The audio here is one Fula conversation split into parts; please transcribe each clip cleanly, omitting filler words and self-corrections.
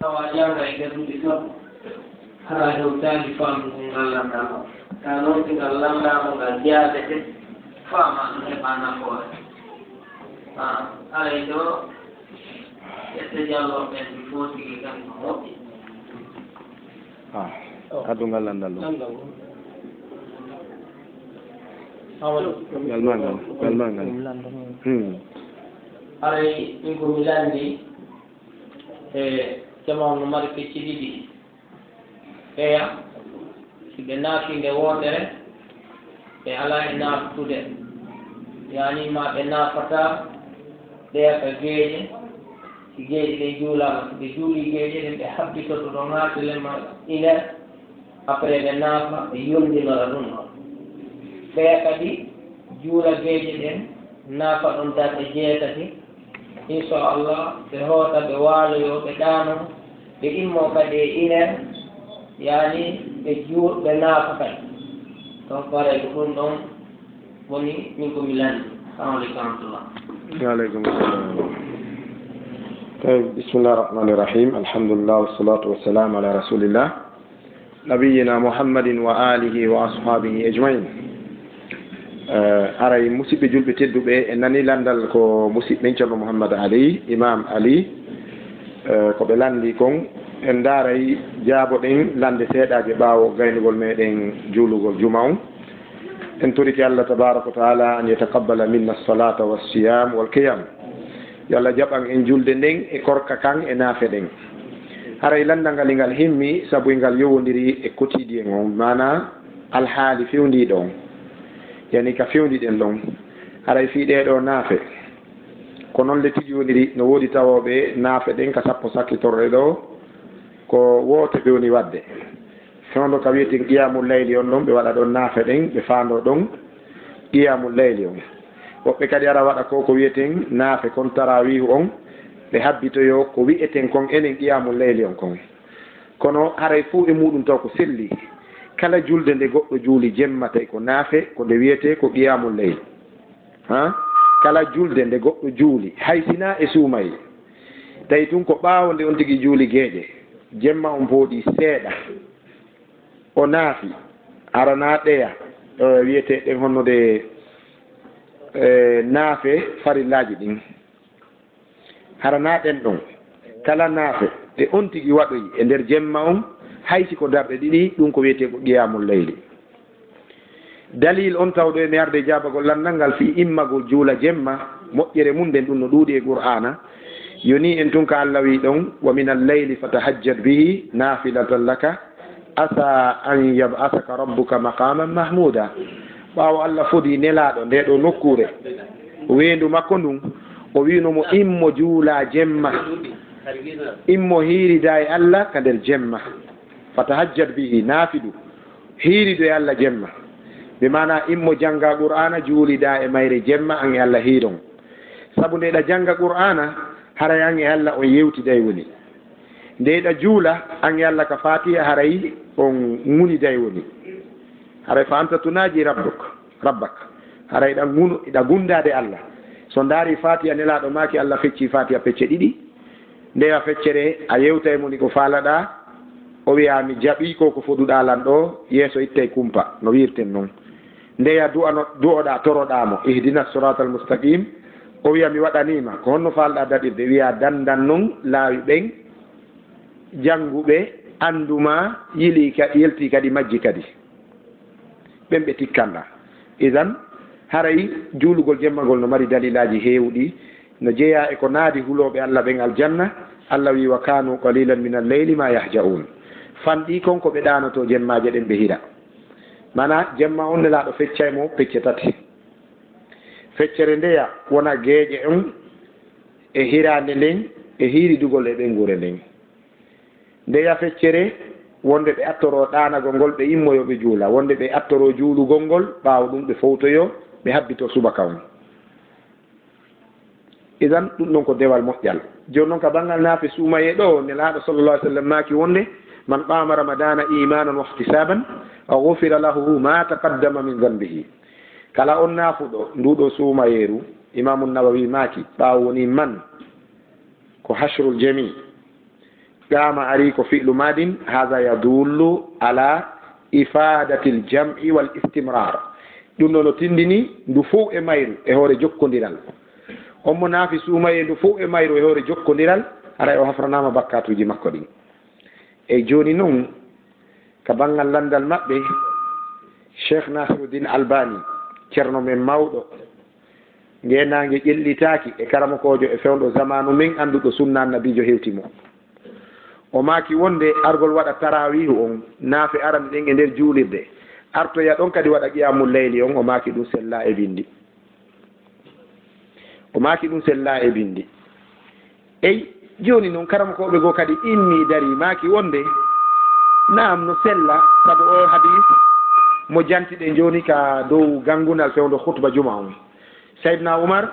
Kawajanga igerudi sabu hara hewtani famu ko ngallandal ta noon ti ngal landama ngal jaadete fama ɗum heɓa nafoore alay ɗo ƴette jallo ɓen ɗi fof tigi kan ko moƴƴi addu ngal landal ɗum ngal mangal aray ɗin komi landi e jamanu mari pecci ɗiɗi heya si ɓe naafinde wondere ɓe ala e naaftude yani ma ɓe naafata ɗeyaka geeƴe si geeƴe ɗe juulama si ɓe juuli geeƴe ɗen ɓe habbitoto ɗo ŋaatilema iner après ɓe naafa ɓe yondinora ɗum ɗon ɓeya kadi juula geeƴe ɗen naafa ɗon darɗe jeetati inchallah ɓe hoota ɓe waaloyo ɓe ɗaano ɓe immo kadi e iner yani ɓe naafa kadi donc parayko ɗum ɗon woni min komi landi salamu aleykum warahmatullah waaleykum salam bismillah arrahmani irrahim alhamdulillah wassalatu wassalamu ala rasulillah nabiyina muhammadin wa alihi wa ashabihi ajmain aray musidɓe julɓe tedduɓe en nani landal ko musidɓe ceerno mouhammad ali imam ali ko ɓe landi kon en daaray jaabo ɗen lande seeɗaje ɓaawo gaynugol meɗen juulugol juma on en toriti allah tabaraka wa taala an yataqabbala minna alsalata wassiyam walqiyam yo allah jaɓan en julde nden e korka kan e naafe ɗen haray landal ngal ngal himmi sabu ngal yowodiri e quotidien on mana alhaali fewdiɗo on yani ka fewdiɗen ɗon haray fi ɗeɗo naafe ko noon le tigi woniri no woodi tawoɓe naafe ɗen ka sappo sakkitorɗe ɗo ko woote ɓe woni wadde fewdo ka wiyeten qiyamul layli on ɗon ɓe waɗa ɗon naafe ɗen ɓe faando ɗon qiyamul layli on woɓɓe kadi ara waɗa ko wiyeten naafe kon tarawihu on ɓe habbitoyo ko wiyeten kon enen qiyamul layli on kon kono haray fuu e muɗum taw ko selli kala julde nde goɗɗo juuli jemmata ko naafe ko nde wiyete ko qiyamul layli kala julde nde goɗɗo juuli hay sina e suumayi tawi tun ko ɓaawo nde on tigi juuli geeƴe jemma on booɗi seeɗa o naafi arana ɗeya wiyete ɗen honnude naafe farillaji ɗin harana ɗen ɗon kala naafe ɗe on tigi waɗoyi e nder jemma on haysi ko darɗe ɗiɗi ɗum ko wiyete ko qiyamul layli dalil on tawɗo e mi arde jabagol landal ngal fi immagol juula jemma moƴƴere mum nden ɗum no ɗuuɗi e qur'ana yoni en tun ka allah wi ɗon wa min alleyli fatahajjat bihi nafilatan laka asa an yab'asaka rabbuka maqaman mahmuda ɓaawo allah fodi nelaɗo nde ɗo nokkure weendu makko ndun o winomo immo juula jemma immo hiirida e allah ka nder jemma fatahajjat bihi naafidu hiirido e allah jemma ɓe mana immo jangga qur'ana juulida e mayre jemma an e allah hiiron saabu ndeɗa jangga qur'ana haray an e allah on yewtiday woni ndeyɗa juula an e allah ka fatiha haray on ŋuniday woni haray fa anta tunaji rabbak haray ɗa gundade allah so daari fatiha nelaɗo maki allah fecci fatiha pecce ɗiɗi ndewa feccere a yewtay moni ko faalaɗa o wiya mi jaɓi ko foduɗa lan ɗo yeeso ittay kumpa no wirten noon ndeya du'oɗa toroɗamo ihdina sirata al mustaqim o wiya mi waɗanima ko honno falɗa daɗirde wiya dandan noon laawi ɓen jannguɓe anduma yelti kadi majji kadi ɓen ɓe tikkanɗa idan haray juulugol jemmagol no mari dalilaji heewɗi no jeeya e ko naadi huloɓe allah ɓen aljanna allah wi wa kanu qalilan min alleyli ma yahja'un fanɗi kon ko ɓe ɗanoto jemmaje ɗen ɓe hira mana jemma on nelaɗo feccay mo pecce tati feccere ndeya wona geeƴe on e hirande nden e hiiridugol e ɓengure nden ndeya feccere wonde ɓe attoro ɗanagol ngol ɓe immoyoɓe juula wonde ɓe attoro juulugol ngol ɓaawo ɗum ɓe fowtoyo ɓe habbito subaka on idan ɗum ɗon ko dewal moƴƴal joni noon ka banggal naafe suumaye ɗo nelaɗo sallallah alih w sallam maki wonde man qama ramadana imanan wa ihtisaban gufira lahu ma taqaddama min dhanbihi kala on naafuɗo nduɗo suumayeru imamu nawawi maki ɓaawo woni man ko hashrul jami قام أريك فعل ماد هذا يدل على إفادة الجمع والاستمرار دون تندني دفوع مايرو هوري جوكو ديرال أم نافي سوماي دفوع مايرو هوري جوكو ديرال أرى وحفرناما بكاتو جي مكو دي e joni noon ka bangal landal maɓɓe cheikh nasiruddin albani ceerno men mawɗo ngenage ƴellitaki e karamakojo e fewɗo zamanu min anduɗo sunna nabijo hewtimo o maki wonde argol waɗa tarawihu on naafe arande ɗen e nder juulirde artoya ɗon kadi waɗa qiyamul leyli on o maki ɗum sella e bindi o maki ɗum sella e bindi eyi joni noon karamakoɓe goo kadi inni dari maki wonde naam no sella saabu o hadis mo jantiɗe joni ka dow gangunal fewdo khutba juma on saydna oumar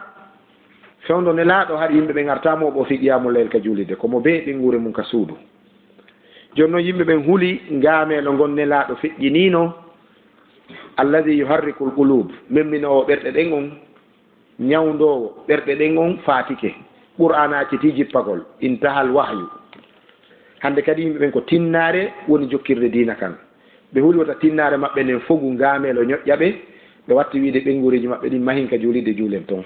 fewdo ne laaɗo haɗa yimɓe ɓe gartamo ɓo fi qiyamul leyl ka julide komo be ɓengure mum ka suudu joni noon yimɓe ɓen huuli ngaamelo gon ne laaɗo feƴƴinino alladi yuharriku lqulub memminowo ɓerɗe ɗen on ñawdowo ɓerɗe ɗen on fatike qur'anaji ti jippagol intahal wahyu hande kadi yimɓe ɓen ko tinnare woni jokkirde dina kan ɓe huuli wata tinnare maɓɓe nden fogu ngaamelo ñoƴƴaɓe ɓe watti wiide ɓenguriji maɓɓe ɗin mahinka juulide juulen toon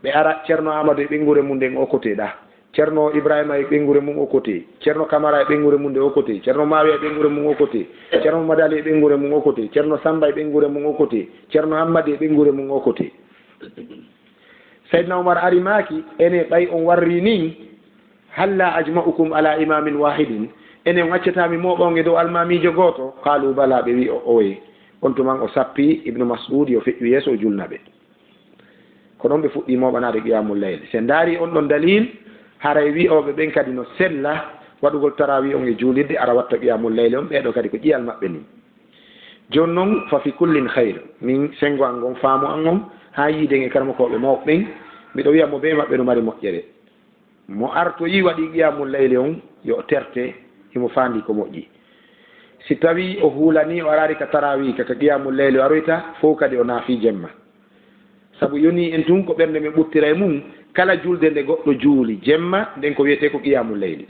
ɓe ara ceerno amadou e ɓengure mum nden o koteɗa ceerno ibrahima e ɓengure mum o kote ceerno camara e ɓengure mum nde o kote ceerno mawi e ɓengure mum o kote ceerno madali e ɓengure mum o kote ceerno samba e ɓengure mum o kote ceerno hammadi e ɓengure mum o kote saydna oumar ari maki ene ɓay on warri ni halla ajma'ukum ala imamin wahidin enen waccatami moɓonge dow almamijo goto qaalu bala ɓe wi oye on tuman o sappi ibnu mas'ud yo feƴƴu yeeso o julnaɓe ko ɗon ɓe fuɗɗi moɓanade qiyamul leyl se daari on ɗon dalil haray wi'oɓe ɓen kadi no sella waɗugol tarawi on e juulirde ara watta qiyamul leyl on ɓeɗo kadi ko ƴiyal maɓɓe ni joni noon fa fi kullin hayre min sengo an gon faamu an on ha yiiden e karmakoɓe mawɓe ɓen mbiɗo wiya mo be maɓɓe no mari moƴƴere mo artoyi waɗi qiyamul leyli on yo terte himo fandi ko moƴƴi si tawi o huulani o arari ka tarawi kaka qiyamul leyli o aroyta fof kadi o naafi jemma saabu yoni en tun ko ɓernde men ɓuttira e mum kala julde nde goɗɗo juuli jemma nden ko wiyete ko qiyamul leyli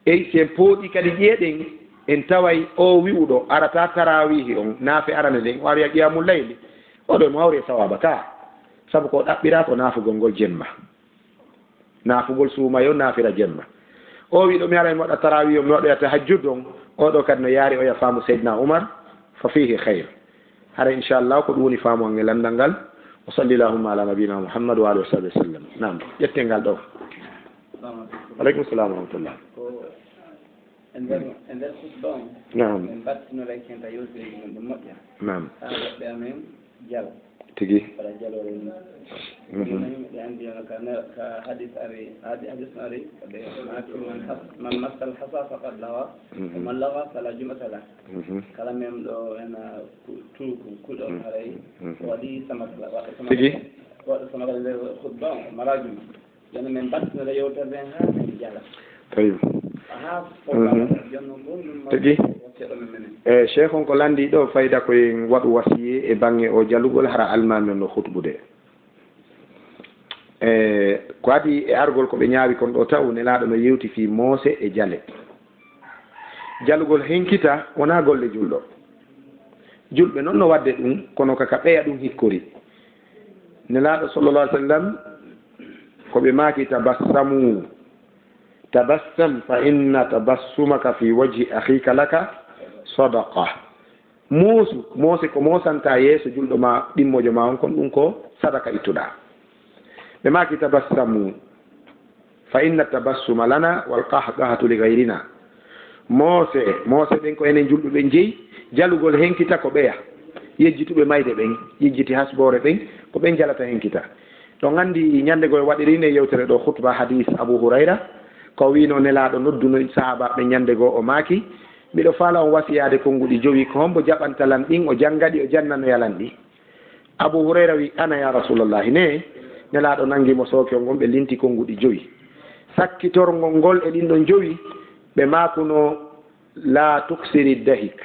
eyi sen pooɗi kadi ƴeeɗen en taway o wi'uɗo arata tarawihi on naafe arane nden o ariya qiyamul leyli oɗo mo hawri e sawaba ka saabu ko ɗaɓɓira ko naafugol ngol jemma naafugol suumayo naafira jemma o wiɗo mi ara e moɗa tarawi o mi waɗoya tahajjud on oɗo kadi no yaari oya faamu seydna oumar fa fihi hayre hara inchallah ko ɗum woni faamu an e landal ngal wa salli llahumma ala nabina mouhammad wa alihi wa sahbi wa sallam nam ƴettengal ɗo aleykum salam wa rahmatullah nam nam tigi hadis ari man massal hasa faqad lawa man lawa fala jumata la kala mem ɗo ena tuuku kuɗo haray waɗi samakala tigi waɗa samakala nder khutba marajum joni min battinore yewtere ha min jala tawi ha jonno gonɗum tigi e cheikh on ko landi ɗo fayda koye waɗu wasiye e bange o jalugol hara almami on no hutɓude e ko adi e argol ko ɓe ñaawi kon ɗo taw nelaɗo no yewti fi moose e jale jalugol henkita wona golle julɗo julɓe noon no wadde ɗum kono kaka ɓeya ɗum hikkori nelaɗo sallallah alih sallam ko ɓe maaki tabassamu tabassam fa inna tabassumaka fi wajhi akhika laka sadaqa muusu moose ko moosanta yeeso julɗo ma ɗimmojo ma on kon ɗum ko sadaka ittuɗa ɓe maki tabassamu fa inna tabassuma lana wal qahqahatu li gayrina moose ɗen ko enen julɓuɓe jeeyi jalugol henkita ko ɓeya yejjituɓe mayde ɓen yejjiti hasbore ɓen ko ɓen jalata henkita ɗon andi ñande goye waɗirine yewtere ɗo khutba hadis abou hurayra ko wino nelaɗo nodduno sahaba ɓe ñande goo o maaki mbiɗo faala on wasiyade konnguɗi jowi ko hombo jaɓantalan ɗin o janngaɗi o jannano yalan ɗi abou hurayra wi ana ya rasulallahi ne nelaɗo nangimo sookio ngon ɓe linti konnguɗi jowi sakkitorgol ngol e ɗin ɗon jowi ɓe maakuno la tuksiri dahik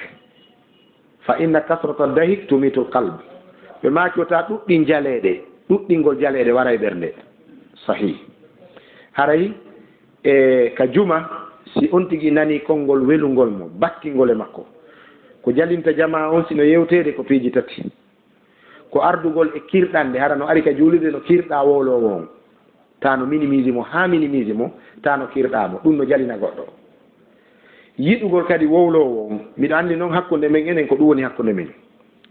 fa inna kasrata dahik tumitul qalb ɓe maaki wota ɗuɗɗi jaleɗe ɗuɗɗingol jaleɗe wara e ɓernde sahih haray e ka juma si on tigi nani konngol welungol mo battingol e makko ko jalinta jama on sino yewtede ko piiji tati ko ardugol e kirɗande hara no ari ka juulide no kirɗa wowlowo on ta no minimise mo ha minimise mo ta no kirɗamo ɗum no jalina goɗɗo yiɗugol kadi wowlowo on mbiɗa anndi noon hakkunde men enen ko ɗum woni hakkunde men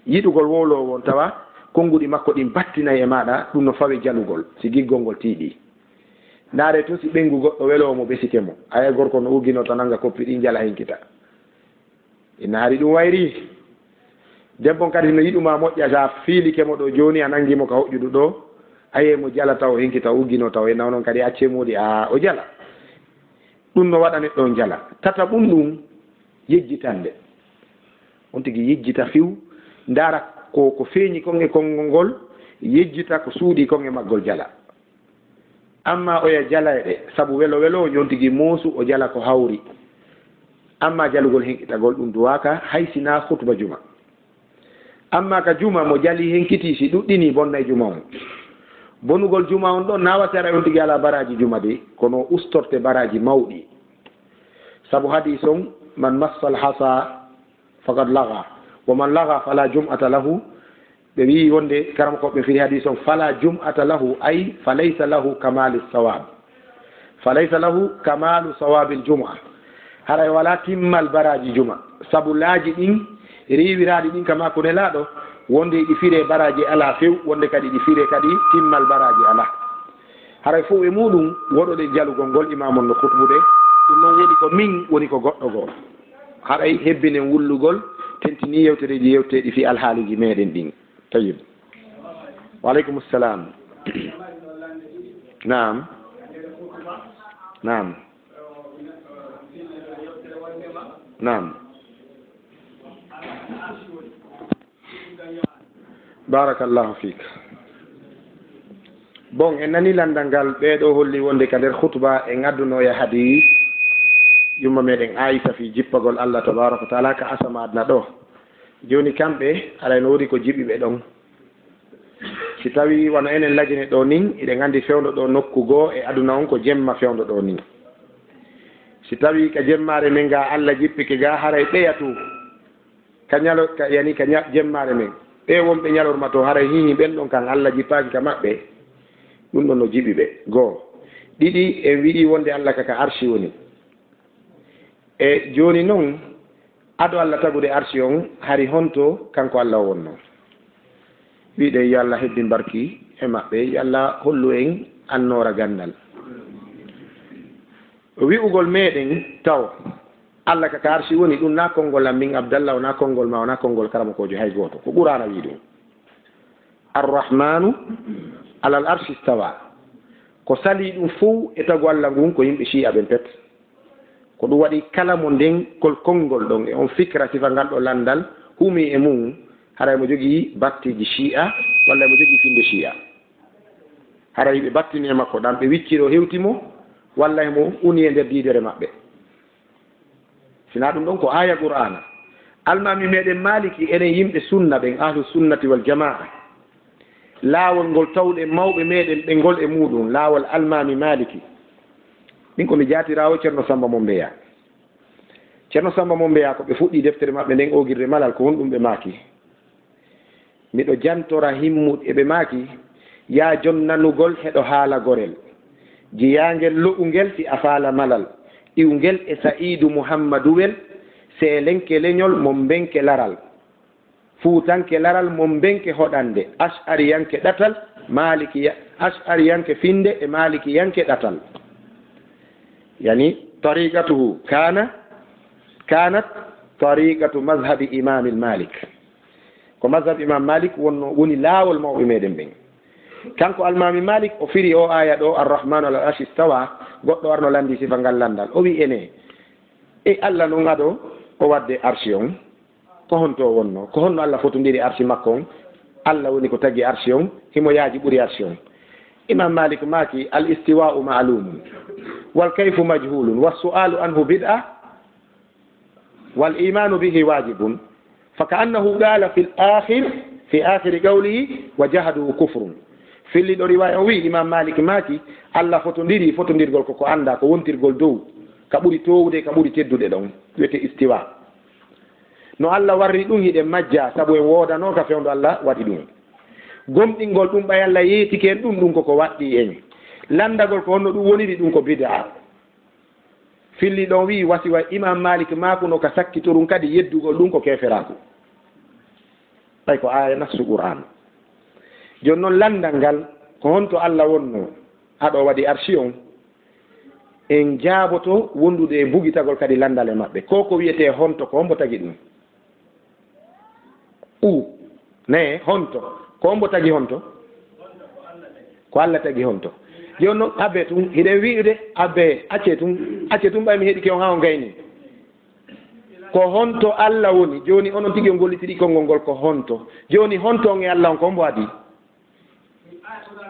yiɗugol wowlowo on tawa konnguɗi makko ɗin battinayi e maɗa ɗum no fawi jalugol si giggol ngol tiiɗi ndaare to si ɓenngu goɗɗo welowo mo ɓesike mo aya gorko no uggino to nannga koppi ɗin jala henkita ina hari ɗum wayri debbon kadi no yiɗuma moƴƴa sa fiilike mo ɗo jooni a nanngimo ka hoƴƴudu ɗo aye mo jala taw henkita uggino taw e naw noon kadi accemuɗi a o jala ɗum no waɗa neɗɗo jala tata ɓum ɗum yejjitande on tigi yejjita fiw ndaara ko feeñi kon e konngol ngol yejjita ko suuɗi kon e maggol jala amma oya jala e ɗe sabu welo welo on tigi moosu o jala ko hawri amma jalugol henkitagol ɗum duwaka hay sina khutba juma amma ka juma mo jali henkiti si ɗuɗɗini bonna e juma on bonugol juma on ɗon nawati ara on tigi ala baraji juma de kono ustorte baraji mawɗi sabu hadis on man massal hasa faqad laga wa man laga fala jum'ata lahu ɓe wi wonde karam koɓe firi hadis on fala jum'ata lahu ay falaysa lahu kamalu sawab falaysa lahu kamalu sawabil jum'a haray wala timmal baraji juma sabu laaji ɗin riwiraɗi ɗin kama ko nelaɗo wonde ɗi fire baraji ala few wonde kadi ɗi fire kadi timmal baraji ala haray fof e muɗum woɗoɗe jalugol ngol imamon no khutbude ɗum noon woni ko min woni ko goɗɗo goo haɗay hebbinen wullugol tentini yewtereji yewteɗi fi alhaaliji meɗen ɗin tayib waaleykum salam nam nam nam barakallahu fik bon en nani landal ngal ɓeeɗo holli wonde ka nder khutba e ngaddunoya hadi yumma meɗen Aisha fi jippagol Allah tabaraka wa taala ka asama adna ɗo joni kamɓe aɗa no woni ko jiɓiɓe ɗon si tawi wono enen lajine ɗo nin eɗen andi fewdo ɗo nokku goo e aduna on ko jemma fewdo ɗo nin si tawi ka jemmare men ga Allah jippike ga haray ɓeyatu ka ñalo yani ka jemmare men ɓe wonɓe ñalorma to haray hihi ɓen ɗon kan Allah jippaki ka maɓɓe ɗum ɗon no jiɓi ɓe goo ɗiɗi en wiɗi wonde Allah kaka arshi woni e joni noon ado Allah tagude arshi on hari honto kanko Allah wonno wiɗe yo Allah hebbin barki e maɓɓe yo Allah hollu en annora gandal wi'ugol meɗen taw Allah kaka arshi woni ɗum na konngol am min Abdallah wona konngol ma wona konngol karamakojo hay goto ko Qur'ana wi ɗum arrahmanu alal arshi stawa ko sali ɗum fof e tagu Allah ngun ko yimɓe shi'a ɓen pet ko ɗum waɗi kala mo nden kol konngol ɗon e on fikra sifa ngal ɗo landal humi e mum haray mo jogii battiji shi'a walla mo jogii finde shi'a haray ɓe battini e makko ɗan ɓe wicciro hewtimo walla mo uni e nder diidere maɓɓe sina ɗum ɗon ko aya qur'ana almami meɗen maliki enen yimɓe sunna ɓen ahlu sunnati wal jamaa laawol ngol tawɗe mawɓe meɗen ɓe ngol e muɗum laawol almami maliki ɗin komi jatirawo ceerno Samba Mombeya ceerno Samba Mombeya ko ɓe fuɗɗi deftere maɓɓe nden ogirde malal ko honɗum ɓe maaki miɗo jantora himmuɗe eɓe maaki ya jonnanugol heɗo haala gorel jiyangel lo'ungel si a faala malal iwngel e Sa'idu Muhammadu wel seelenke leñol mon benke laral fuutanke laral mon benke hoɗande ash'ariyanke ɗatal maliki ash'ariyanke finde e malikiyanke ɗatal yani tariqatuhu kanat tariqatu mazhabi imam al-Malik ko mazhab imam Malik woni laawol mawɓe meɗen ɓen kanko almami Malik o firi o aya ɗo arrahmanu alal arshi stawa goɗɗo arno landi sifa ngal landal o wi ene e Allah noon aɗo o wadde arshi on ko honto wonno ko honno Allah fotodiri arshi makko on Allah woni ko taggi arshi on himo yaaji ɓuri arshi on imam Malik maaki al istiwa'u ma'lumun wal kayfu majhulun was su'alu anhu bid'a wal imanu bihi wajibun fa ka'annahu qala fi akhir qawlihi wa jahadu kufrun filliɗo riwaya o wi imam malik maaki allah fotodiri fotodirgol koko anda ko wontirgol dow ka ɓuri towde ka ɓuri teddude ɗon wiyete istiwa no allah warri ɗum hiɗen majja saabu en woodano ka fewdo allah waɗi ɗum gomɗingol ɗum ɓay allah yeetike en ɗum koko waɗɗi en landagol ko honno ɗum woniri ɗum ko bida filli ɗon wi wasiwa imam malik makuno ka sakkitorum kadi yeddugol ɗum ko keferaku ɓay ko aya nassu qur'an joni noon landal ngal ko honto allah wonno aɗo waɗi arshi on en jaaboto wondude e bugitagol kadi landal e maɓɓe ko wiyete honto ko hombo tagi ɗum ne honto ko hombo tagi honto ko allah tagi honto joni noon abbe tun hiɗen wi'ude abbe acce tun ɓay mi heeɗi ke on ha o gayni ko honto allah woni joni onon tigi on gollitiri konngol ngol ko honto joni honto on e allah on ko hombo adi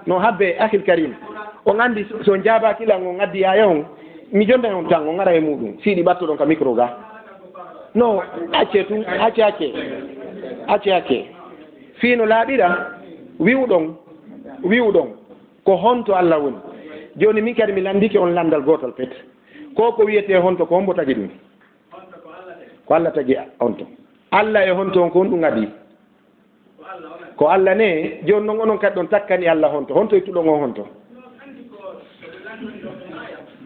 no habbe akhil karim on andi so jaabakilan on addi aya on mi jonda on tan on ngara e muɗum siɗi ɓattoɗon ka micro ga no acce fiino laaɓiɗa wiwɗon ko honto allah woni joni min kadi mi landike on landal gotol pet ko wiyete honto ko hombo tagi ɗum ko allah tagi honto allah e honto on ko on ɗum adi ko allah ne joni noon onon kadi ɗon takkani allah honto ittuɗon o honto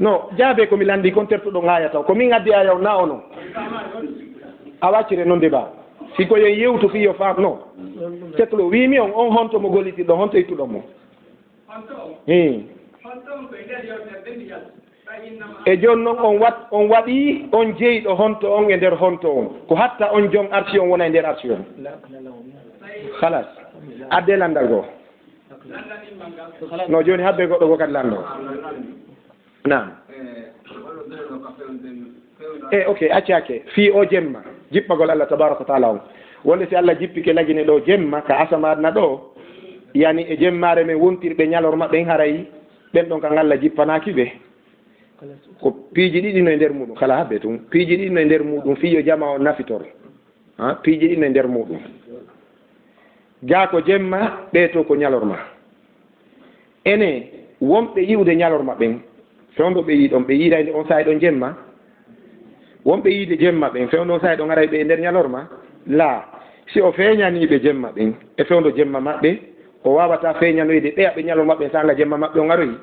no jaabe komi landi kon tertuɗon aya taw ko min addi aya on na onon a waccire noon débat siko yen yewtu fi yo faam no teklo wimi on honto mo gollitiɗo honto ittuɗon mo e joni noon on waɗi on jeeyiɗo honto on e nder honto on ko hatta on joom arsi on wona e nder arsi on halas adde landal goo no joni habbe goɗɗo goo kadi lando nam ok accake fi o jemma jippagol allah tabaraka wa taala on wonde si allah jippike lagine ɗo jemma ka asamadna ɗo yani e jemmare men wontirɓe ñalorma ɓen haray ɓen ɗon kan allah jippanaki ɓe ko piiji ɗiɗi no e nder muɗum kala habbe tun piiji ɗiɗi no e nder muɗum fiyo jama o nafitor piiji ɗiɗi no e nder muɗum ga ko jemma ɓe to ko ñalorma ene wonɓe yiwde ñalorma ɓen fewndo ɓe yiɗon ɓe yiidayde on sahi ɗon jemma wonɓe yiide jemma ɓen fewndo on sahi ɗon aray ɓe e nder ñalorma la si o feeñaniɓe jemma ɓen e fewndo jemma maɓɓe o wawata feeñanoyde ɓeya ɓe ñalorma ɓen sanga jemma maɓɓe on aroyi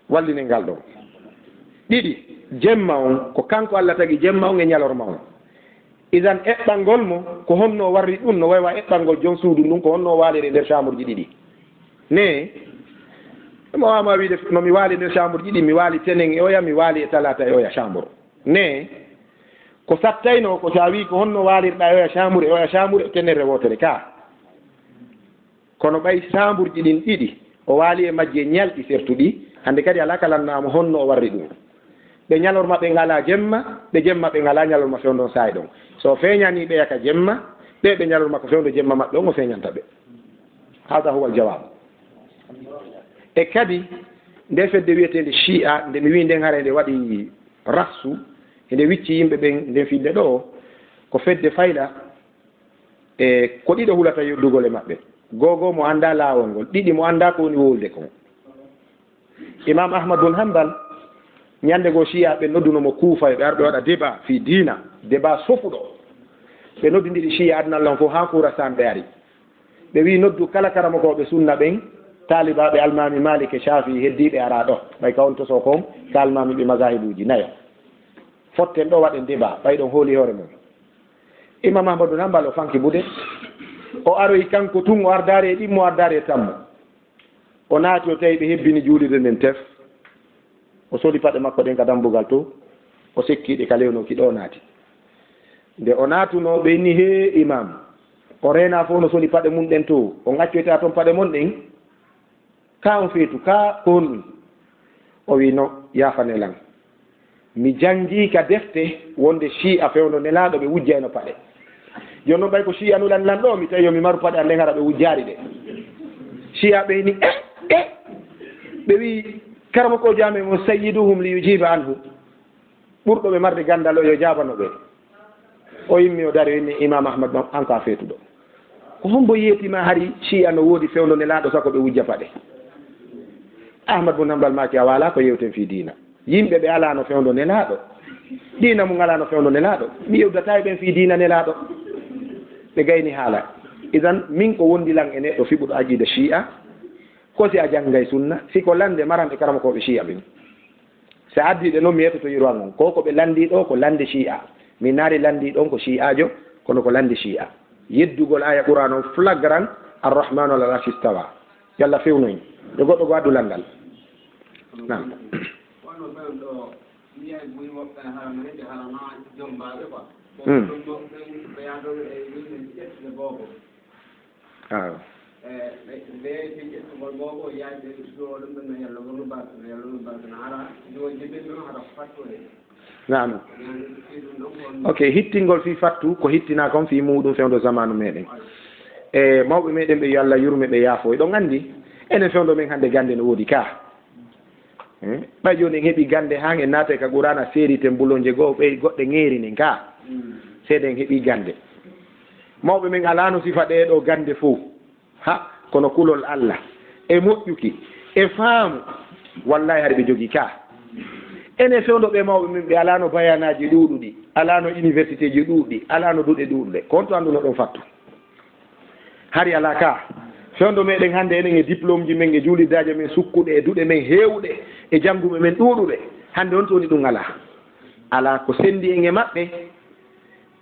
wallinen ngal ɗo ɗiɗi jemma on ko kanko allah tagi jemma on e ñalorma on isan eɓɓalngol mo ko honno warri ɗum no waywa eɓɓalngol jon suudu ɗum ko honno waalire nder chambre ji ɗiɗi ne mo wawma wiide no mi waali nder chambre ji ɗi mi waali tenen e oya mi waali e talata e oya chambre ne ko sattayno ko sa wi ko honno waalirɗa e oya chambre tenere wotere ka kono ɓay chambre ji ɗin ɗiɗi o waali e majje ñalɗi sertuɗi hande kadi ala kalannamo honno o warri ɗum ɓe ñalorma ɓe ngala jemma ɓe jemma ɓe ngala ñalorma fewndo saay ɗon so feeñani ɓe yaka jemma ɓe ñalorma ko fewndo jemma maɓɓe on o feeñanta ɓe hada huwa aljawab e kadi nde fedde wiyetede chi'a nde mi wi nden haara nde waɗi rassu ende wicci yimɓe ɓen nden filde ɗo ko fedde fayɗa e ko ɗiɗo hulata yoddugol e maɓɓe gogo mo anda laawol ngol ɗiɗi mo anda ko woni wowde kon imam ahmad bun hanbal ñande goo chiya ɓe noddunomo kuufa ɓe arɓe waɗa débat fi dina débat sofuɗo ɓe noddidiri chiya adnallah fof ha kourasan ɓe ari ɓe wi noddu kala karamokoɓe sunna ɓen talibaɓe almami malik e shafi heddiɓe ara ɗo ɓay ka on toso kom ka almami ɓe masahibuji nayo fotten ɗo waɗen débat ɓay ɗon hooli hoore mum imam ahmadou hanbal o fanki bude o aroyi kanko tun o ardare e ɗimmo ardare e tammo o naati o tawi ɓe hebbini juulirde nden tef o soli paɗe makko ɗen ka dambugal to o sekkiɗe ka lewnoki ɗo naati nde o naatuno ɓe inni he imam o rena fof no soli paɗe mum ɗen to o gaccoyta toon paɗe mon ɗen ka on feetu ka ko hon ɗum o wi no yafanelan mi jangi ka defte wonde chi'a fewno nelaɗo ɓe wujjayno paɗe joni noon ɓay ko chi'a nulan lan ɗo mi tawi yomi maru paɗe anden hara ɓe wujjari ɗe chi'a ɓe ni ɓe wi karamo ko jami mo sayyiduhum li yujiba anhu ɓurɗo ɓe marde gandal o yo jabano ɓe o yimmi o dari o inni imam ahmad an ka feetuɗo ko hombo yeetima hari chia no woodi fewndo nelaaɗo sako ɓe wujja paɗe ahmad bun hambal maki a wala ko yewten fi diina yimɓe ɓe alano fewndo nelaaɗo diina mum alano fewndo nelaaɗo mi yewdata e ɓen fi diina nelaaɗo ɓe gayni haala idan min ko wondilan e neɗɗo fiɓuɗo aqida chia ko si a janggay sunna siko lande maranɓe karama koɓe chia ɓen so addiɗe noon mi yettoto yirwan on ko ɓe landi ɗo ko lande chia min naari landi ɗon ko chi'ajo kono ko lande chia yeddugol aya qur'an on flagrant arrahmanu ala arshi stawa yalla fewnoyi yo goɗɗo go addulal ngal nam nam ok hittingol fi fattu ko hittina kon fi muɗum fewndo zamanu meɗen e mawɓe meɗen ɓe yo Allah yurme ɓe yaafo eɗon andi enen fewndo men hannde gande no woodi ka ɓay joni en heeɓi gande han en naate ka qur'ana seeriten bulonje goo ɓey goɗɗe ŋeerinen ka seeɗa en heeɓi gande mawɓe men alano sifa ɗeɗo gande fof ha kono kulol Allah e moƴƴuki e faamu wallahi haɗa ɓe jogii ka ene fewndo ɓe mawɓe men ɓe alano bayanaji ɗuɗuɗi alano université ji ɗuɗɗi alano duɗe ɗuɗɗe kon to annduno ɗon fattu hari ala ka fewndo meɗen hannde enen e diplôme ji men e juulidaje men sukkuɗe e duɗe men heewɗe e jannguɓe men ɗuɗuɓe hannde on toni ɗum ala ko sendi en e maɓɓe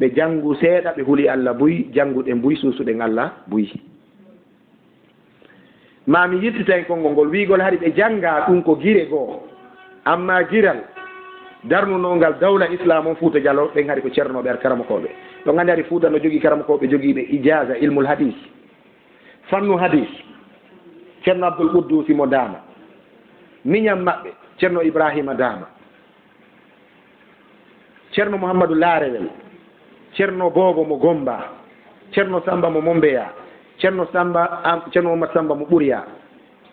ɓe janngu seeɗa ɓe huli Allah buy jannguɗen buy suusuɗen Allah buy mami yettita en konngol ngol wiigol hari ɓe jannga ɗum ko gire goo amma giral darnunongal dawla islam on Fuuta Jallo ɓen hari ko ceernoɓe ar karamakoɓe ɗo gandi hari Fuuta no jogii karamakoɓe jogiiɓe ijaza ilmul hadis fannu hadis ceerno Abdoul Quddusi mo Dama miñam maɓɓe ceerno Ibrahima Dama ceerno Mouhamadou Laarewel ceerno Bobo mo Gomba ceerno Samba mo Mombeya ceerno Mamadou Samba mo Ɓuriya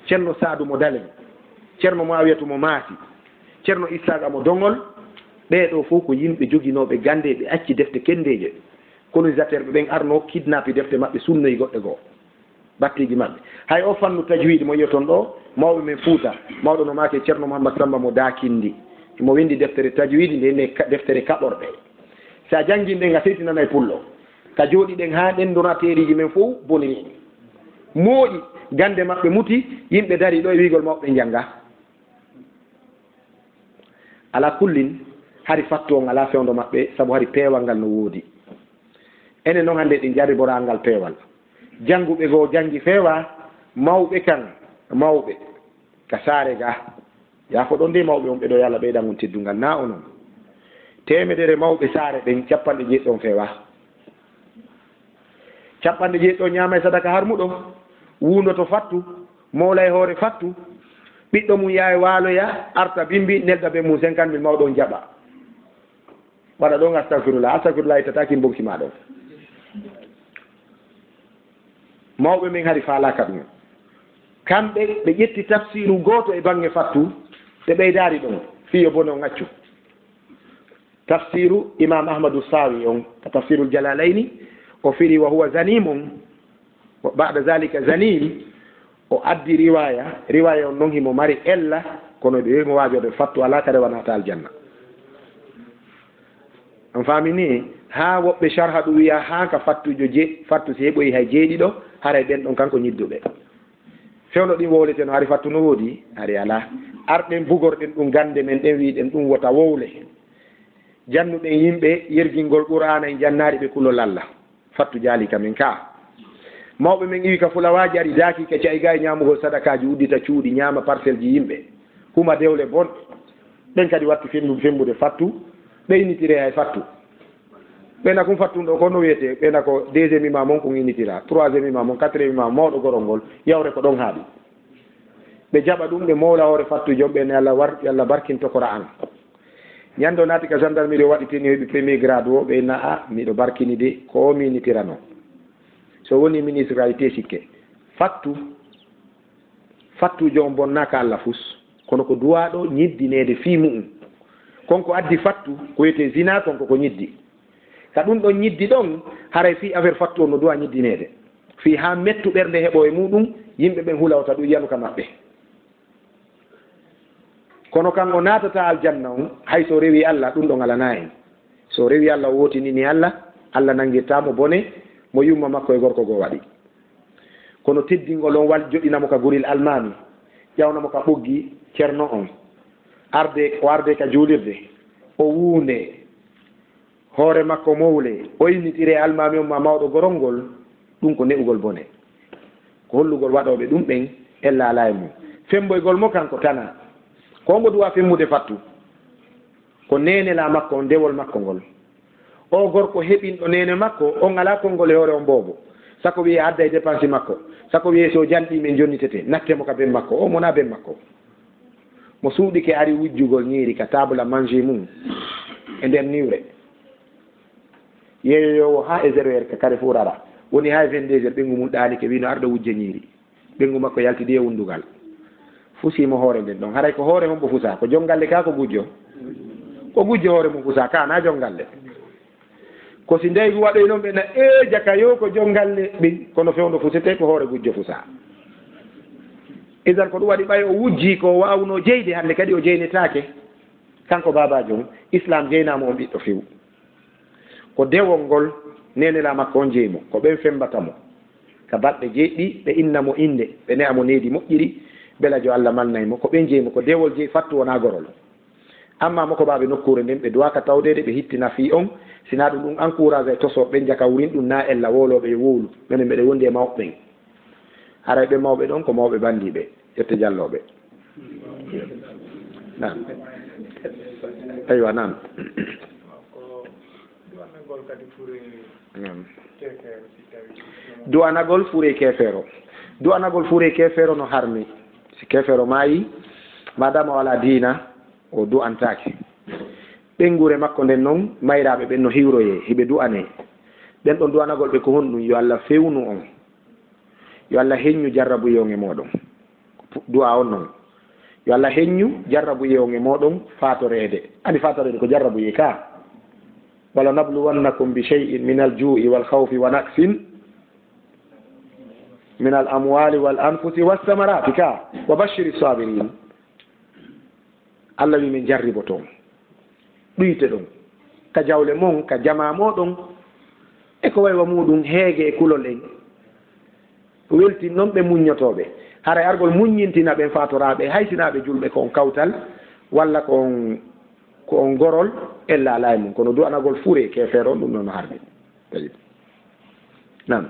ceerno Sadou mo Dalen ceerno Muawiyatu mo Maasi ceerno Issaqa mo Dongol ɓeɗo fof ko yimɓe joginoɓe gande ɓe acci defte kendeje colonisateur ɓe ɓen arno kidnappe defte maɓɓe sunnoyi goɗɗe goo battiji maɓɓe hay o fannu tajwid mo yiyoton ɗo mawɓe men Fuuta mawɗo no maake ceerno Mouhamadou Samba mo Dakindi mo windi deftere tajwid nde deftere kaɓorɗe sa jangguinɗen a seytinana e pullo ka jooɗiɗen ha ɗendona teriji men fof bonini mooƴi gande maɓɓe muti yimɓe dari ɗo e wiigol mawɓe jangga ala kullin hari fattu on ala fewndo maɓɓe sabu hari peewal ngal no woodi enen noon hannde ɗin jarriboraa ngal peewal jannguɓe goo janngi feewa mawɓe kan mawɓe ka saare ga yaafo ɗon nde mawɓe on ɓe ɗo yo Allah ɓeydan on teddungal na o noon temedere mawɓe saare ɓen 150 feewa 150 ñaama sadaka har muɗo wuundo to fattu mawla e hoore fattu ɓiɗɗo mum yaa e waaloya arta bimbi nelda ɓe mum 50 000 mawɗo on jaɓa waɗa ɗon astahfirullah ittataaki mbogsi ma ɗon mawɓe men hari faalaka ɗum kamɓe ɓe ƴetti tafsiru gooto e bange fattu ɓe ɓeydaari ɗon fiyo bone o ŋaccu tafsiru imam ahmadou sawi on ka tafsirul jalalayni o firi wa huwa zanim on ba'da zalika zanim o addi riwaya on noon himo mari ella kono ɓe wimo waajode fattu ala kare wonata aljanna on faamini ha woɓɓe sharha ɗum wiya ha ka fattujo fattu si heɓoyi hay jeeɗiɗo haray ɓen ɗon kanko ñidduɓe fewno ɗin wowleten hari fattu no woodi hari ala arɗen bugorɗen ɗum gande men ɗen wiɗen ɗum wota wowle jannuɗen yimɓe yergingol qur'ana e jannaari ɓe kulol Allah fattu jaali kamen ka mawɓe men iwi ka fulawaji ari daaki ka cayi ga e ñamugol sadakaji uddita cuuɗi ñaama parcelle ji yimɓe huma dewle bonɗe ɓen kadi watti fembude fattu ɓe initire hay fattu ɓena kum fattum ɗo ko no wiyete ɓena ko deuxiéme imam on kon initira troisiéme imam on quatriéme imam mawɗo gorol ngol yawre ko ɗon haaɗi ɓe jaɓa ɗum ɓe mawla hoore fattu jom ɓene Allah barkinto Qur'an ñande o naati ka gendarmerie o waɗitini heɓi premier grade o ɓe na a miɗo barkini de ko mi initirano so woni ministre ayite sikke fattujo on bonnaka Allah fus kono ko duwaɗo ñiddinede fii mu'um konko addi fattu ko wiyete zina konko ko ñiddi ka ɗum ɗon ñiddi ɗon haray fi affaire fattu on no duwa ñiddinede fi ha mettu ɓernde heɓo e muɗum yimɓe ɓen hulawta ɗum yanuka maɓɓe kono kan o natata aljanna on hay so rewi Allah ɗum ɗo ngalana en so rewi Allah wotinini Allah Allah nangirtamo bone mo yumma makko e gorko goo waɗi kono teddingol on wal joɗinamo ka guril almami ƴawnamo ka ɓoggi ceerno on o arde ka juulirde o wuunde hoore makko mowle o innitire almami on ma mawɗo gorolngol ɗum ko ne'ugol bone ko hollugol waɗoɓe ɗum ɓen ella ala e mum femboygol mo kanko tana ko ngo duwa femmude fattu ko nenela makko on dewol makko ngol o gorko heɓinɗo nene makko on ala konngol e hoore on boobo sako wiye adda e dépense makko sako wiye so janɗimen jonnitete nattemo ka ben makko o mona ben makko mo suuɗike ari wujjugol ñiiri ka table a manger mum e nder niwre yeeyowo ha e 0 heure ka kare fof rara woni ha e 22 heures ɓengu mum ɗaalike wino arɗo wujja ñiiri ɓengu makko yaltidi e wundugal fusimo hoore nden ɗon haray ko hoore mum ɓo fusa ko jongalle ka ko gujjo hoore mum fusa ka na jongalle ko si ndey waɗoy noon ɓena jaka yo ko jongalle ɓi kono fewndo fusete ko hoore gujjo fusa idan ko ɗum waɗi ɓay o wujji ko wawno jeyde hande kadi o jeynetake kanko babajo mum islam jeynamo on ɓiɗɗo few ko dewol ngol nenela makko on jeymo ko ɓen fembatamo ka balɗe jeeɗɗi ɓe innamo inde ɓe ne'amo needi moƴƴiri bela jo Allah malnaymo ko ɓen jeymo ko dewol jeyi fattu wona gorol amma mo ko baɓe nokkure nden ɓe duwaka tawdede ɓe hittina fi on sina ɗum ɗum encouragé toso ɓen jaka wurin ɗum na ella woloɓe yo wowlu minen mbeɗe wondi e mawɓe haray ɓe mawɓe ɗon ko mawɓe bandiɓe ƴette jalloɓe nan aywa nan duwanagol fuure kefeero duwanagol fuure kefeero no harmi si kefeero maayi madama wala diina o du'antake ɓengure makko nden noon mayraɓe ɓen no hiwroye hiɓe du'ane ɓen ɗon duwanagol ɓe ko honɗum yo Allah fewnu on yo Allah heññu jarrabuye on e moɗon du'a on noon yo Allah heññu jarrabuye on e moɗon fatorede andi fatorede ko jarrabuye ka wala nabluwannakum bi shay'in min al-ju'i wal khawfi wa naqsin min al-amwali wal anfusi was samarati ka wa bashiri sabirin Allah wi min jarriboton ɗuyte ɗon ka jawle mon ka jama moɗon e ko waywa muɗum heege e kulol en weltin noon ɓe muññotoɓe haray argol muññintina ɓen fatoraɓe haysinaɓe julɓe ko on kawtal walla ko on gorol ella ala e mum kono du'anagol fure kefeere on ɗum noon no harmi tawi nam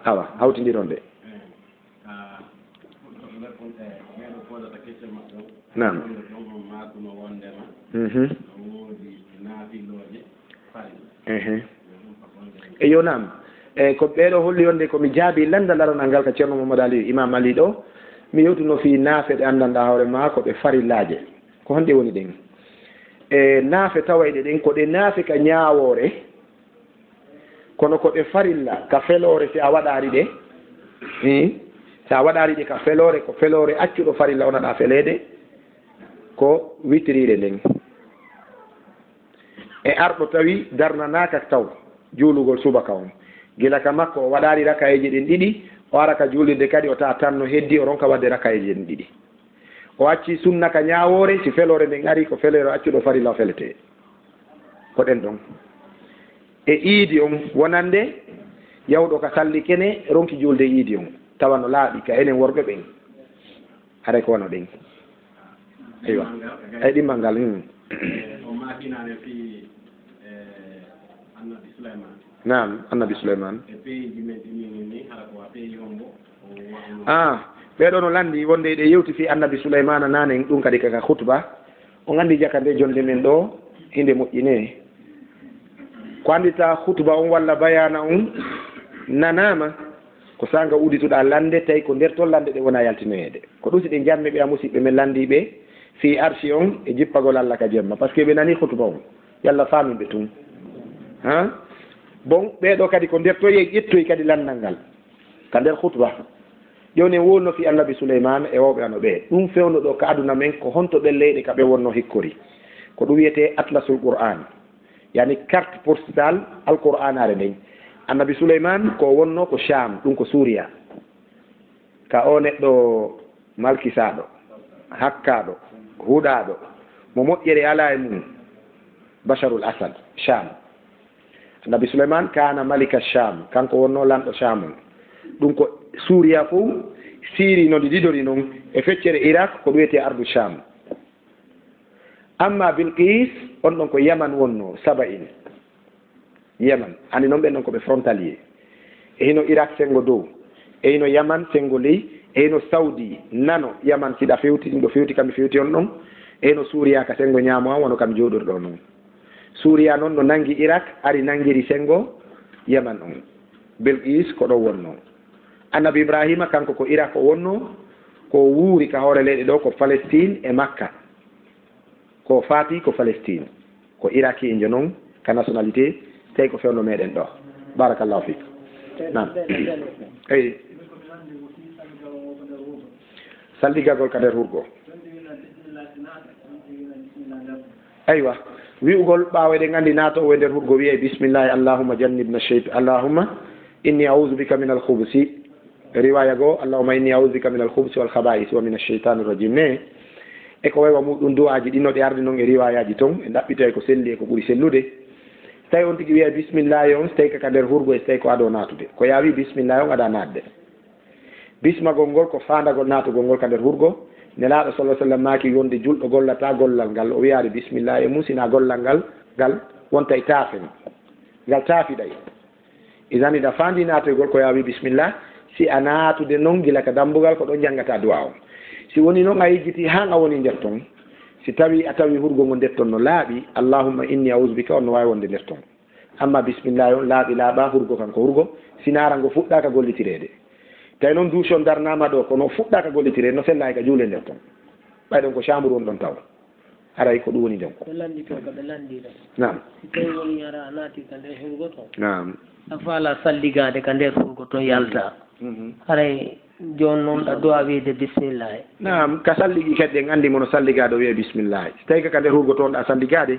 awa hawtidiron de nam eyo nam ko ɓeeɗo holli yonde komi jaabi landal aronal ngal ka ceerno Mamadou Ali imam Ali ɗo mi yewtuno fi naafe ɗe anndanɗa hoore ma ko ɓe farillaje ko honɗe woni ɗen e naafe tawayɗe ɗen ko ɗe naafe ka ñaawoore kono ko ɗe farilla ka feloore si a waɗaari ɗe si a waɗaari ɗe ka feloore ko feloore accuɗo farilla onaɗa feleede ko witiriire nden e arɗo tawi darnanaaka taw juulugol subaka on gila ka makko o waɗaari rakayeji ɗen ɗiɗi o ara ka juulirde kadi o tawa tan no heddi o ronka wadde rakayeji ɗen ɗiɗi o acci sunna ka ñaawoore si feloore nden ari ko feloore accuɗo farilla o felete ko ɗen ɗon e iidi on wonande yawɗo ka salli kene ronki julde iidi on tawa no laaɓi ka enen worɓe ɓen haray ko wona ɗen aywa ay ɗimmal ngal naam annabi Souleymane ɓeɗo no landi wonde ɗe yewti fi annabi Souleymane nane ɗum kadi kaka khutba o andi jaka nde jonde men ɗo hinde moƴƴine ko andita khutba on walla bayana on nanama ko sanga udituɗa lande tawi ko nder ton lande ɗe wona yaltinoyede ko ɗum si ɗe jammi ɓe a musidɓe men landiɓe fi arsi on e jippagol Allah ka jemma par ce que ɓe nani khutba on yalla famiɓe tun ha bon ɓeɗo kadi ko nder to ƴettoy kadi landal ngal ka nder khutba joni wonno fi annabi Souleymane e wawɓe ano ɓe ɗum fewno ɗo ka aduna men ko honto ɓe leyɗe ka ɓe wonno hikkori ko ɗum wiyete atlasul qur'an yani carte postale alqur'anare nden annabi Suleyman ko wonno ko Sham ɗum ko Suria ka o neɗɗo malkisaɗo hakkaɗo huuɗaɗo mo moƴƴere ala e mum Basharul Asad Sham annabi Suleyman kana malika Sham kanko wonno lanɗo Sham ɗum ko Suria fof Syrie no ndi didori noon e feccere Irak ko wiyete ardu Sham amma Bilqis on ɗon ko Yaman wonno Saba'in Yaman andi noon ɓen ɗon koɓe frontalier e hino Irak sengo dow e hino Yaman sengo ley e hino Saudi nano Yaman siɗa fewti ɗum ɗo fewti kamɓe fewti on ɗon e hino Suria ka sengo ñaamo an wono kam jooɗorɗo noon Suria noon no nangi Irak ari nangiri sengo Yaman on Bilqis ko ɗon wonno annabi Ibrahima kanko ko Irak o wonno ko wuuri ka hoore leyɗe ɗo ko Palestine e Makka ko faati ko Palestine ko Iraki injo noon ka nationalité tawi ko fewno meɗen ɗo barakallahu fik nam eyi salligagol ka nder hurgo aywa wi'ugol ɓaawede nganndi naato e nder hurgo wiye bisimillahi allahumma jannibna cheytan allahumma inni a'udhu bika min al-khubusi riwaya goo allahumma inni a'udhu bika min al-khubusi wal khaba'is wa min ash-shaytani rajim ne e ko wewa muɗum du'aji ɗino ɗe ardi noon e riwayaji toon e ɗaɓɓitoy ko selli e ko ɓuri sellude so tawi on tigi wiya bisimillahi on so tawi kaka nder hurgo e so tawi ko aɗo natude ko yawi bisimillahi on aɗa natde bismagol ngol ko fandagol natugol ngol ka nder hurgo nelaɗo sallah sallam maki wonde julɗo gollata gollal ngal o wiyade bisimillahi e musina gollal ngal wonta e taafen ngal taafiɗay idan ida fandi natoygol ko yawi bisimillah si a natude noon gila ka dambugal ko ɗon janggata duwa o si woni noon a yejjiti han a woni nder ton si tawi a tawi hurgo ngo nder ton no laaɓi allahumma inni a'udhu bika on no wawi wonde nder ton amma bisimillahi on laaɓi laaɓa hurgo kanko hurgo sinara ngo fuɗɗaka gollitirede tawi noon douche on darnama ɗo kono fuɗɗaka gollitirede no sellaki ka juule nder ton ɓayɗon ko chambre on ɗon taw aray ko ɗum woni jon ko landi to ko ɓe landira nam si tawi woni ara a naati ka nder hurgo ton nam a faala salligade ka nder hurgo ton yalta haray joni noon ɗa dowa wiide bisimillahi nam ka salligi kadi en andi mono salligade o wiye bisimillahi so tawi kaka nder hurgo toon ɗa salligade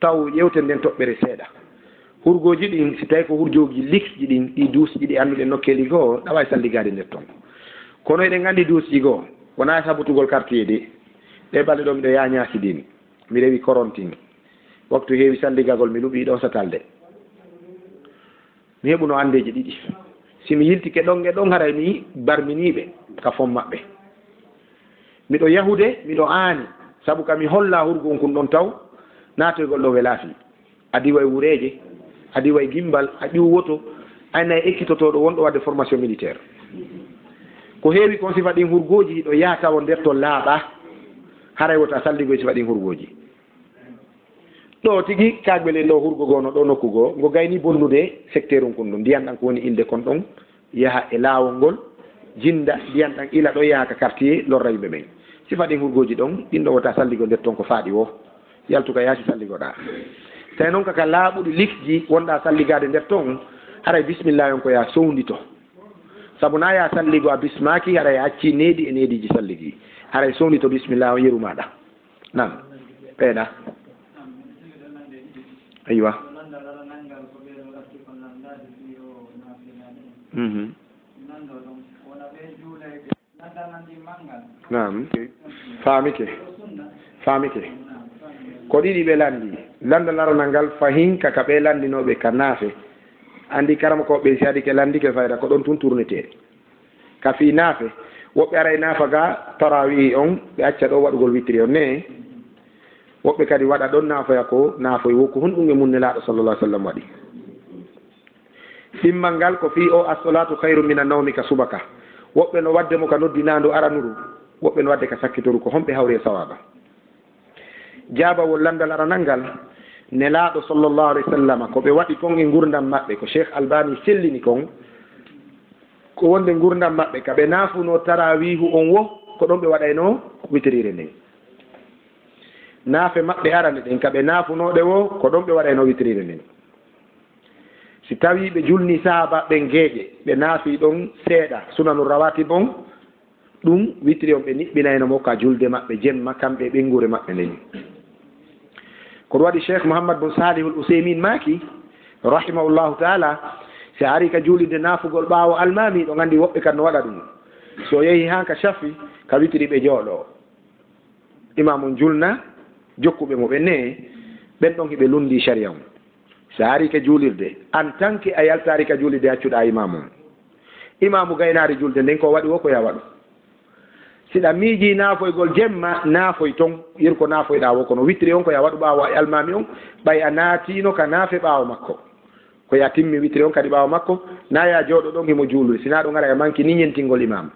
taw ƴewten nden toɓɓere seeɗa hurgoji ɗin si tawi ko hurjoji lixji ɗin ɗi duusji ɗi annduɗen nokkeli goo ɗa wawi salligade nder toon kono eɗen andi duusji goo wona sabutugol quartier de ɗe balɗe ɗo miɗo yañasidini mi rewi korontin waktu heewi salligagol mi luɓi ɗo satalde mi heɓuno andeji ɗiɗi simi yiltike ɗon e ɗon haray mi barminiɓe ka fon maɓɓe miɗo yahude miɗo aani saabu kami holla hurgo on kun ɗon taw natoygol ɗo welaafi a diwa e wureje a diwa e gimbal a ƴiwwoto aynayi ekkitotoɗo wonɗo wadde formation militaire ko heewi kon sifa ɗin hurgoji ɗo yaha tawa nder to laaɓa haray wota salligoye sifa ɗin hurgoji ɗo tigi kagbelen ɗo hurgo goo no ɗo nokku goo ngo gayni bonnude secteur on kon ɗum ndiyan ɗan ko woni ilde kon ɗon yaha e laawol ngol jinda ndiyan ɗan ila ɗo yaha ka quartier lorra yimɓe ɓen sifa ɗin hurgoji ɗon ɗin ɗo wota salligo nder toon ko faaɗi o yaltuka yaasi salligoɗa tawi noon kaka laaɓuɗi lixji wonɗa salligade nder toon haray bisimillahi on ko ya sowndito saabu na ya salligo a bismaki haray acci needi e neediji salligi haray sowndito bisimillahi on yerumaɗa nam ɓeeɗa aywa nam faamike ko ɗiɗi ɓe landi landa laranal ngal fahin kaka ɓe landinoɓe ka naafe andi karama koɓe si adi ke landike fayda ko ɗon tun tournete ka fi naafe woɓɓe ara e naafa ga tarawih on ɓe acca ɗo waɗugol witiri on ne woɓɓe kadi waɗa ɗon naafoya ko naafoye wokko honɗum e mun nelaɗo sallallah ah sallam waɗi ɗimmal ngal ko fi o assolatu hayru min annawmi ka subaka woɓɓe no wadde mo ka noddinandu aranuru woɓɓe no wadde ka sakkitoru ko homɓe hawri e sawaba jaabawol landal aranal ngal nelaɗo sallllahu alayhi wa sallam ko ɓe waɗi kon e gurdam maɓɓe ko cheikh albani sellini kon ko wonde gurdam maɓɓe ka ɓe naafuno tarawihu on wo ko ɗon ɓe waɗayno witirire nden naafe maɓɓe arane ɗen ka ɓe naafunoɗe wo ko ɗon ɓe waɗayno witirire nden si tawi ɓe julni sahaba ɓen geeƴe ɓe naafi ɗon seeɗa sunanu rawati bon ɗum witiri on ɓe niɓɓinayno mo ka julde maɓɓe jemma kamɓe ɓengure maɓɓe ndeni kono waɗi cheikh mouhammad bon salihul ouseymin maki rahimahullahu taala si ari ka juulide naafugol ɓaawo almami ɗo nganndi woɓɓe kad no waɗa ɗum so yehi han ka shafi ka witiri ɓe jooɗo imamu julna jokkuɓe mo ɓe ne ɓen ɗon hiɓe lundi sharia on so ari ka juulirde en tant que a yaltari ka juulirde accuɗa imamu gaynaari julde nden ko waɗi wo ko ya waɗu siɗa miiji naafoygol jemma naafoy toon yirko naafoyɗa wo kono witiri on ko ya waɗu ɓaawo almami on ɓay a naatino ka naafe ɓaawo makko ko ya timmi witiri on kadi ɓaawo makko na ya jooɗo ɗon himo juulude sina ɗo ngara e manki ni ñentingol imam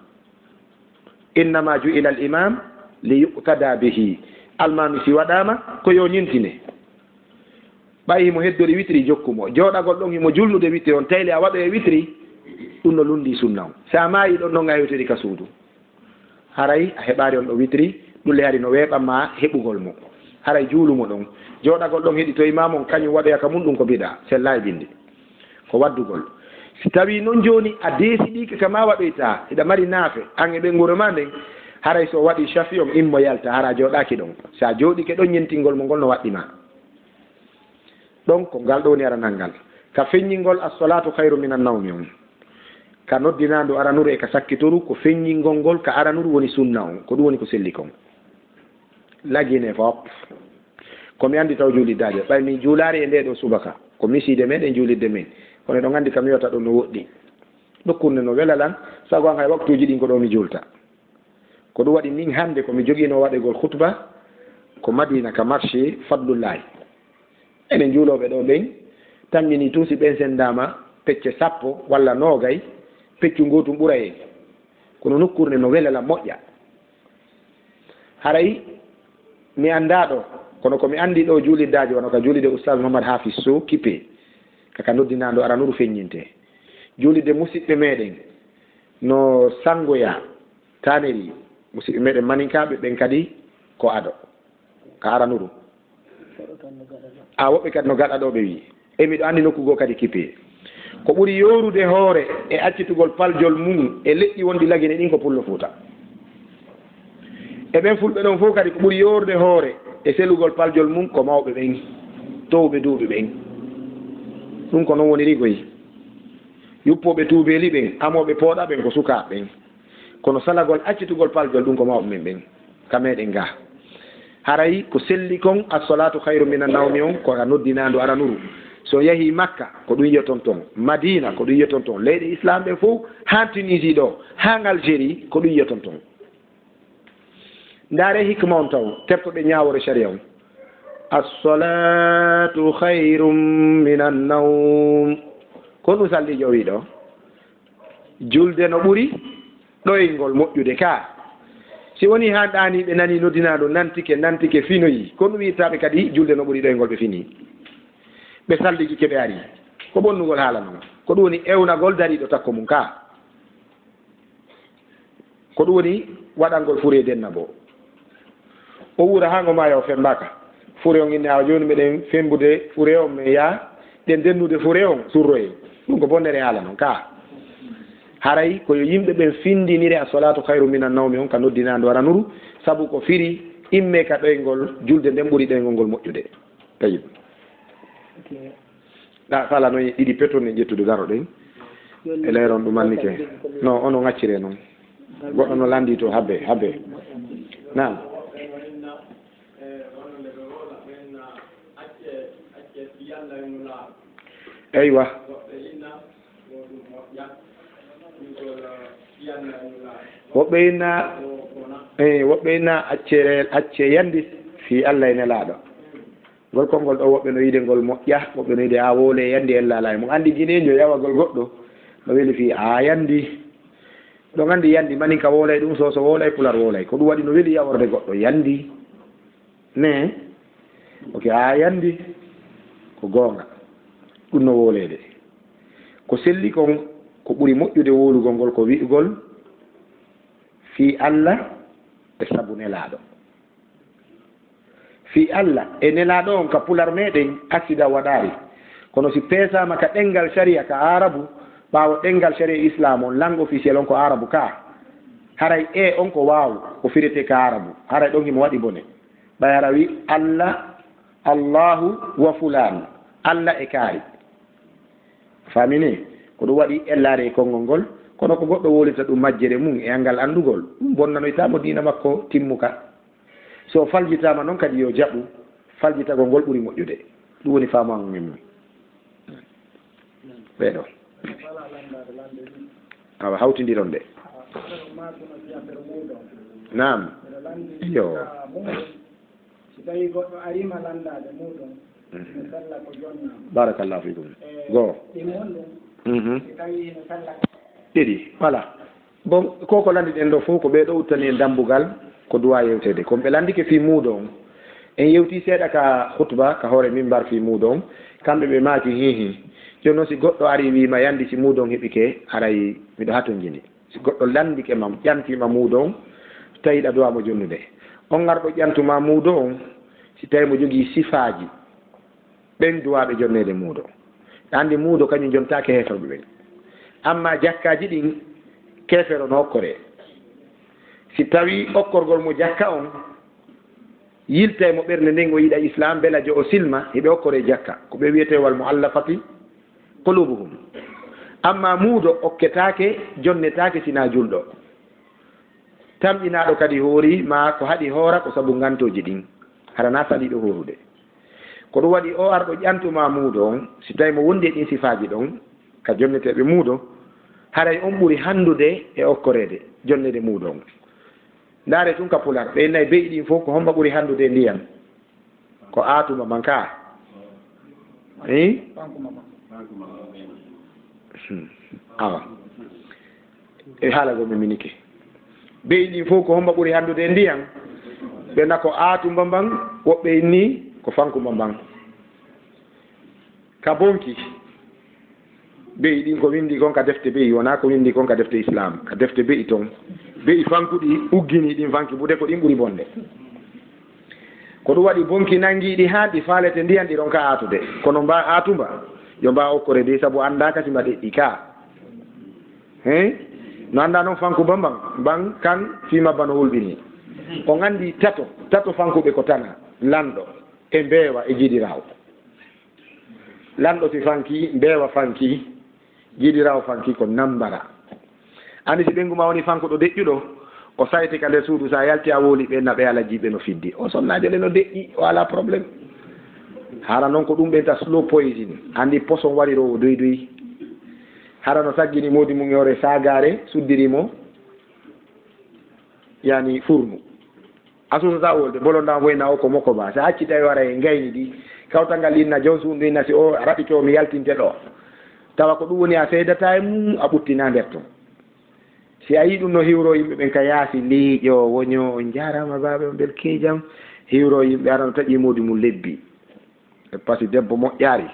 innama ju'ila al imam li yuqtada bihi almami si waɗama ko yo ñentine ɓay himo heddori witiri jokkumo jooɗagol ɗon himo julnude witiri on tayli a waɗo e witiri ɗum no lundi sunna on sa maayi ɗon ɗon a hewtiri ka suudu haray a heɓaari on ɗo witiri ɗulle hari no weeɓanma heɓugol mo haray juulumo ɗon jooɗagol ɗon heɗi to imam on kañum waɗoya ka mum ɗum ko biɗa sella e bindi ko waddugol si tawi noon jooni a deesiɗike kama waɗoyta hiɗa mari naafe an e ɓengure ma nden haray so waɗi chafi on immo yalta hara jooɗaki ɗon sa jooɗike ɗon ñentingol mo ngol no waɗɗima ɗon ko ngal ɗo woni aranal ngal ka feññingol assolatu hayru min annawmi on ka noddinandu aranuru e ka sakkitoru ko feññingol ngol ka aranuru woni sunna on ko ɗum woni ko selli kon lagine fof komi anndi taw juuliddaje ɓay mi juulaari e nde ɗo subaka ko misiide meɗen juulidde men kono ɗon anndi kam wiwata ɗum no woɗɗi ɗokkunde no welalan sago an hay waktuji ɗin ko ɗo mi julta ko ɗum waɗi nin hannde komi jogiino waɗegol khutba ko madina ka marché fadlullahi enen juulooɓe ɗo ɓen tammini tuusi ɓen sendama pecce sappo walla noogay peccu gootum ɓura en kono nokkurde no welala moƴƴa haray mi annda ɗo kono komi anndi ɗo juuliddaji wano ka juulide oustad mouhamad hafis sow kippe kaka noddinando aranuru feññinte juulide musidɓe meɗen no sangoya taneri musidɓe meɗen maninkaɓe ɓen kadi ko aɗo ka aranuru a woɓɓe kadi no gaɗa ɗo ɓe wi e miɗo anndi nokkugo kadi kippe ko ɓuri yorude hoore e accitugol paljol mum e leƴƴi wonɗi lagine ɗin ko pullo fuuta e ɓen fulɓe ɗon fof kadi ko ɓuri yorude hoore e selugol paljol mum ko mawɓe ɓen towɓe duuɓi ɓen ɗum ko noon woniri koyi yuppoɓe tuubeli ɓen amoɓe pooɗa ɓen ko sukaɓe ɓen kono salagol accitugol paljol ɗum ko mawɓe men ɓen ka meɗen ga haray ko selli kon assolatu hayru min annawmi on koka noddinandu aranuru so yehi makka ko ɗum yiyoton toon madina ko ɗum yiyoton toon leyɗe islam ɓe fof ha tunisie ɗo ha algérie ko ɗum yiyoton toon ndaare hikma on taw teftoɓe ñawore sharia on assolatu hayrum min annawm ko ɗum sallijo wiɗo julde no ɓuri ɗoyngol moƴƴude ka si woni ha ɗaniɓe nani noddinaɗo nantike finoyi ko ɗum wittaɓe kadi julde no ɓuri ɗoyngol ɓe fini ɓe salliji keɓe ari ko ɓonnugol haala noon ko ɗum woni ewnagol dariɗo takko mum ka ko ɗum woni waɗangol fure denna bo o wuura ha ngo maya o fembaka fure on inne awa joni meɗen fembude fure on mi ya ɗen dennude fure on surroye ɗum ko bonnere haala noon ka haray koyo yimɓe ɓen findinire a solatu hayru min annawmi on ka noddinandu aranuru saabu ko firi imme ka ɗoygol julde nden ɓuuri ɗoygol ngol moƴƴude tayib ɗa fala noon ɗiɗi petone ƴettude garo ɗen e leyron ɗum annike non ono ŋaccire noon goɗɗo no landi to habbe nam eywa woɓɓe inna acce yandi fi allah ene laaɗo ngol konngol ɗo woɓɓe no yiide ngol moƴƴa woɓɓe no yiide a woole yandi en laala mo anndi guinejo yawagol goɗɗo no weli fi a yandi ɗon anndi yandi mani ka woolay ɗum so woolay pular woolay ko ɗum waɗi no weli yaworde goɗɗo yandi ne ok a yandi ko goonga ɗum no woolede ko selli kon ko ɓuri moƴƴude woolugol ngol ko wi'ugol fi allah e sabu nelaaɗo fi allah e nelaaɗo on ka pular meɗen accident waɗaari kono si peesama ka ɗengal sharia ka arabu ɓaawo ɗengal sharia islam on langue officiel on ko arabu ka haray e on ko waaw ko firete ka arabu haray ɗon himo waɗi bone ɓay hara wi allah allahu wa fulan allah e kaari famine ɗum waɗi ellare e konngol ngol kono ko goɗɗo wolita ɗum majjere mum e angal anndugol ɗum bonnanoytamo diina makko timmuka so faljitama noon kadi yo jaɓu faljitagol ngol ɓuri moƴƴude ɗum woni famamu min ɓeeɗo awa hawtidiron de nam yo barakallahu fikum goo ɗiɗi voilà bon koko landiɗen ɗo fof ko ɓeeɗo uttani en dambugal ko duwa yewtede kono ɓe landike fi muuɗo on en yewti seeɗa ka hutba ka hoore mimbar fi muuɗo on kamɓe ɓe maaki hihi joni noon si goɗɗo ari wima yandi si muuɗo on heɓike aray miɗo haton jini si goɗɗo landike mam ƴantima muuɗo on tawiɗa duwamo jonnude on arɗo ƴantuma muuɗo on si tawi mo jogii sifaaji ɓen duwaɓe jonnede muuɗo andi muuɗo kañum jontake heferɓe ɓen amma jakkaji ɗin kefero no okkore si tawi okkorgol mo jakka on yilta mo ɓernde nden o yiɗa islam bela jo o silma heɓe okkore jakka ko ɓe wiyete wal muallafati qulubuhum amma muuɗo okketake jonnetake sina julɗo tamƴinaɗo kadi hoori ma ko haɗi hoora ko saabu gantoji ɗin harana saɗiɗo horude ko ɗum waɗi o arɗo ƴantuma muuɗo on si tawi mo wondi e ɗin sifaji ɗon ka jonneteɓe muuɗo haray on ɓuri handude e okkorede jonnede muuɗo on ndaare tun ka pular ɓe nayi beyi ɗin fof ko homba ɓuri handude ndiyam ko aatuma man ka awa e haalago mi minike beyi ɗin fof ko homba ɓuri handude ndiyam ɓena ko aatuma mban woɓɓe inni ko fankuma mban ka bonki beyi ɗin ko windi kon ka defte beyi wona ko windi kon ka defte islam ka defte beyi toon beyi fankuɗi uggini ɗin fanki bude ko ɗin ɓuri bonde ko ɗum waɗi bonki nangiɗi ha ɗi faalete ndiyan ɗi ɗon ka aatude kono mba aatumba yo mba okkore de saabu anda kasi mba ɗeɗɗi ka no anda noon fankuba mban kan fima bano hulɓini o gandi tato fankuɓe ko tana lanɗo e mbeewa e jiɗiraw lanɗo si fanki mbeewa fanki jiɗiraw fanki ko nambara andi si ɓenguma woni fankuɗo deƴƴuɗo o sayti ka nder suudu sa yalti a wooli ɓe naɓe ala jiɓe no fiddi o sonnajo le no deƴƴi o ala probléme hara noon ko ɗum ɓenta slow poison andi poson waɗirowo doydoyi hara no saggini modi mum yore sagare suddirimo yani fournu asusata wolde bolonda woyna o ko mokko ba sa acci tawi wara e gayni ɗi kawtalngal inna jon suudu inna si o raɓike o mi yaltinte ɗo tawa ko ɗum woni a seedata e mum a ɓuttina nder ton si a yi ɗum no hiwro yimɓe ɓen ka yaasi liiƴo woño on jarama baɓe on bel keejam hiwro yimɓe arano taƴi modi mum lebbi par ce que debbo moƴƴaari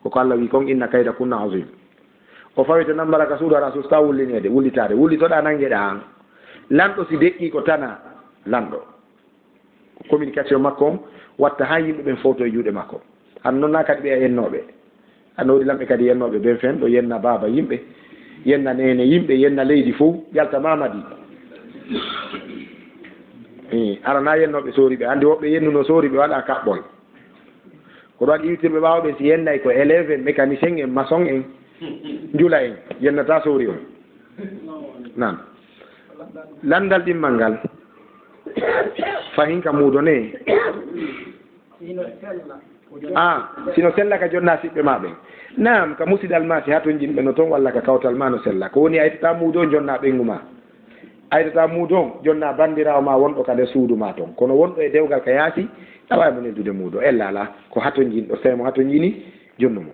koko Allah wi kon inna kayda kunna azim o fawite nambara ka suudu ara susta wullinede wullitade wullitoɗa nangueɗa an lanɗo si deƴƴi ko tana lanɗo communication makko on watta ha yimɓe ɓen fowto e juuɗe makko han noonna kadi ɓe a yennoɓe annoɗi lamɓe kadi yennoɓe ɓen fen ɗo yenna baaba yimɓe yenna nene yimɓe yenna leydi fof jalta mamadi arana yennoɓe sooriɓe andi woɓɓe yennuno sooriɓe waɗa kaɓɓol ko ɗo waɗi iwtirɓe ɓawɓe si yennay ko élève en mécanicien en maçon en njula en yennata soori on nan landal ɗimmal ngal fahin ka muudone sino sella ka jonna siɓɓe ma ɓen nam ka musidal ma si ha ton jinɓe no toon walla ka kawtal ma no sella ko woni aytata muudo on jonna ɓengu ma aytata muudo on jonna bandirawo ma wonɗo ka nder suudu ma toon kono wonɗo e dewgal ka yaasi tawawi mo neddude muudo ella ala ko haton jinɗo semo haton jini jonnumo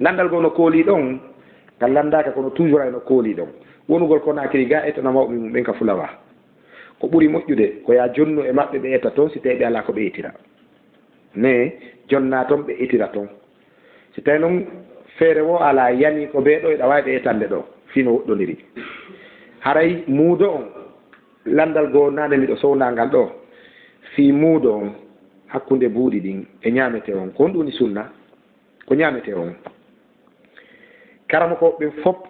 landal goo no kooli ɗon ngal landaka kono toujours ayno kooli ɗon wonugol Conakry ga etana mawɓe mum ɓen ka Fulawa ko ɓuri moƴƴude ko ya jonnu e maɓɓe ɓe etta toon si tawi ɓe ala ko ɓe ettira mais jonna toon ɓe ettira toon si tawi noon feere wo ala yani ko ɓe ɗo eɗa wawi ɓe ettande ɗo fino woɗɗodiri haray muudo on landal goo nane miɗo sownangal ɗo fi muudo on hakkunde buuɗi ɗin e ñamete on ko honɗum woni sunna ko ñamete on karama ko ɓe fop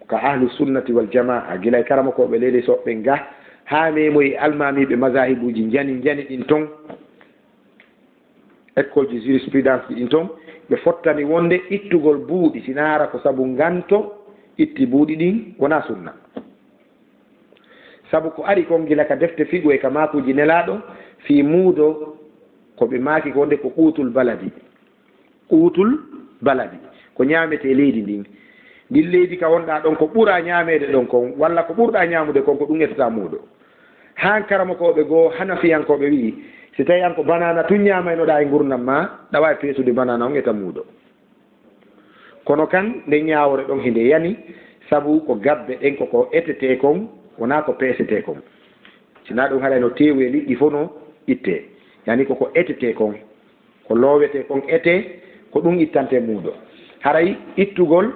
ko ahlu sunnati wal jamaa gilay karama koɓe leydi soɓɓe ga ha memoyi almamiɓe masahibuji jani ɗin toon école ji jurisprudence ɗin toon ɓe fottani wonde ittugol buuɗi sinaara ko sabu nganto itti buuɗi ɗin wona sunna sabu ko ari kon gila ka defte figo e ka makuji nelaɗo fi muudo ko ɓe maaki ko wonde ko ɓuutul baladi ko ñaamete leydi ndin leydi ka wonɗa ɗon ko ɓura ñaamede ɗon kon walla ko ɓurɗa ñaamude kon ko ɗum ettata muuɗo han karamakoɓe goo hanafiyankoɓe wi si tawi an ko banana tun ñamaynoɗa e gurdam ma ɗawa e peesude banana on etta muuɗo kono kan nde ñawore ɗon hinde yani sabu ko gabbe ɗen koko ettete kon wona ko peesete kon sina ɗum haɗa no tewi e liɗɗi fof no itte yani koko ettete kon ko loowete kon ete ko ɗum ittante muuɗo haray ittugol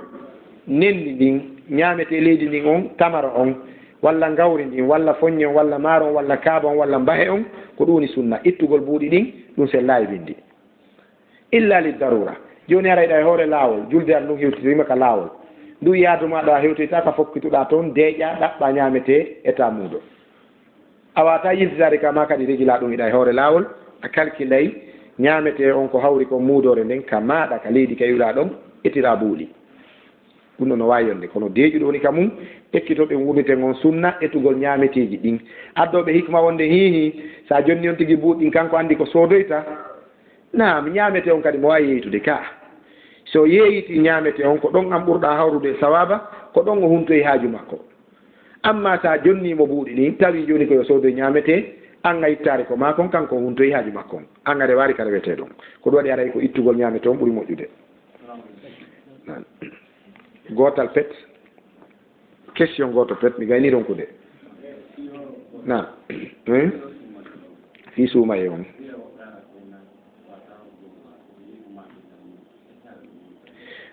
nenndi ndin ñaamete leydi ndin on tamara on walla ngawri ndin walla foññe on walla maaro on walla kaaba on walla mbahe on ko ɗum woni sunna ittugol buuɗi ɗin ɗum sellaayi bindi illa li darura jooni arayɗa e hoore laawol julde an ɗum hewtitima ka laawol ndu yaadu maɗa hewtoyta ka fokkituɗa toon deeƴa ɗaɓɓa ñaamete état muuɗo a wata yiltitade ka ma kadi regila ɗum iɗa e hoore laawol a calculay ñaamete on ko hawri ko muudore nden ka maɗa ka leydi ka yiwɗa ɗon ettira buuɗi ɗum ɗo no wawi yonde kono deeƴuɗo woni ka mum ekkitoɓe wurniten on sunna ettugol ñaameteji ɗin addoɓe hikma wonde hihi sa jonni on tigui buuɗi ɗin kanko andi ko soodoyta nam ñaamete on kadi mo wawi yeytude ka so yeeyti ñaamete on ko ɗon an ɓurɗa hawrude sawaba ko ɗon o huntoyi haaju makko amma sa jonnimo buuɗi ɗin tawi joni koyo soodoye ñaamete an a ittare ko ma kon kanko huntoyi haaju makko on an ade wari ka rewete ɗon ko ɗum waɗi aray ko ittugol ñaamete on ɓuuri moƴƴude gootal pet question gooto pet mi gayni ronkude na fi suuma e on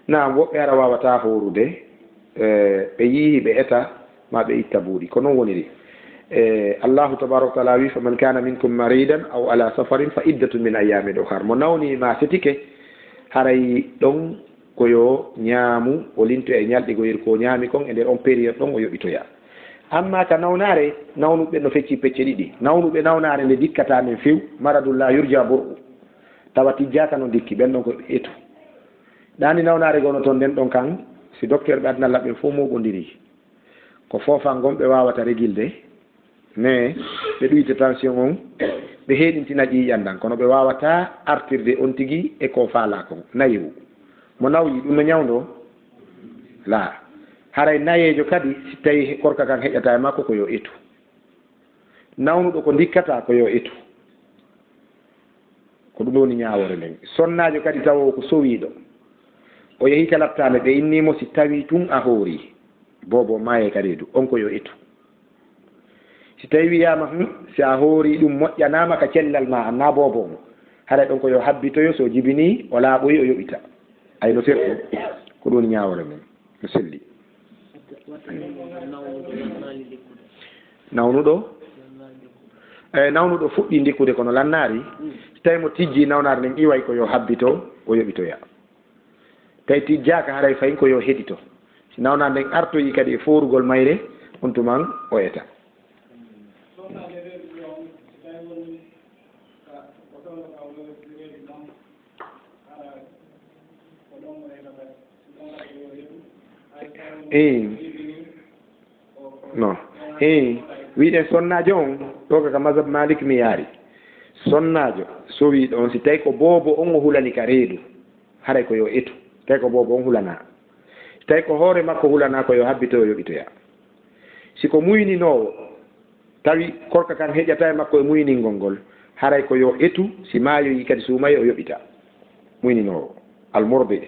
naam woɓɓe ara wawata horude ɓe yihi ɓe eta ma ɓe itta buuɗi ko noon woniri allahu tabaraka wa taala wi fa man kana minkum maridan aw ala safarin fa iddatun min ayamin ukhar mo nawnima setike haray ɗon koyo ñaamu o linto e ñalɗigoyir ko ñaami kon e nder on période ɗon o yoɓitoya amma ka nawnare nawnuɓe no fecci pecce ɗiɗi nawnuɓe nawnare nde dikkata men few maradullah yurja bur'u tawa tijjaka no dikki ɓen ɗon ko etu ɗani nawnare gono toon nden ɗon kan si docteur ɓe adnalla ɓe fof moɓodiri ko fofan gon ɓe wawata régilde mais ɓe ɗuyta tension on ɓe heɗintina ƴiƴandan kono ɓe wawata artirde on tigui e ko faala kon nayiwu mo nawyi ɗum no ñawdo la haray nayejo kadi si tawi korka kan heƴata e makko ko yo etu nawnuɗo ko dikkata ko yo etu ko ɗum woni ñawore nden sonnajo kadi tawo ko sowiɗo o yeehi ka lattane ɓe innimo si tawi tun a hoori bobo maye kadi du on ko yo etu si tawi wiyama si a hoori ɗum moƴƴanama ka cellal ma anna bobo mo haray ɗon ko yo habbitoyo so jibini o laaɓoyi o yoɓita ay no serɗo ko ɗum woni ñawore men no selli nawnuɗo nawnuɗo fuɗɗi ndikkude kono lannari so tawi mo tijji nawnare nden iway ko yo habbito o yoɓitoya tawi tijjaka haray fayin ko yo heɗito si nawnare nden artoyi kadi e forugol mayre on tuman o eta non wiɗen sonnajo on ɗo kaka mazhab malik mi yaari sonnajo so wi ɗon si tawi ko boobo on o hulani ka reedu haray ko yo etu tawi ko boobo on hulana si tawi ko hoore makko hulana ko yo habbito o yoɓitoya siko muyninowo tawi korka kan heƴata e makko e muyningol ngol haray ko yo etu si maayoyi kadi suumayi o yoɓita muyninowo almorde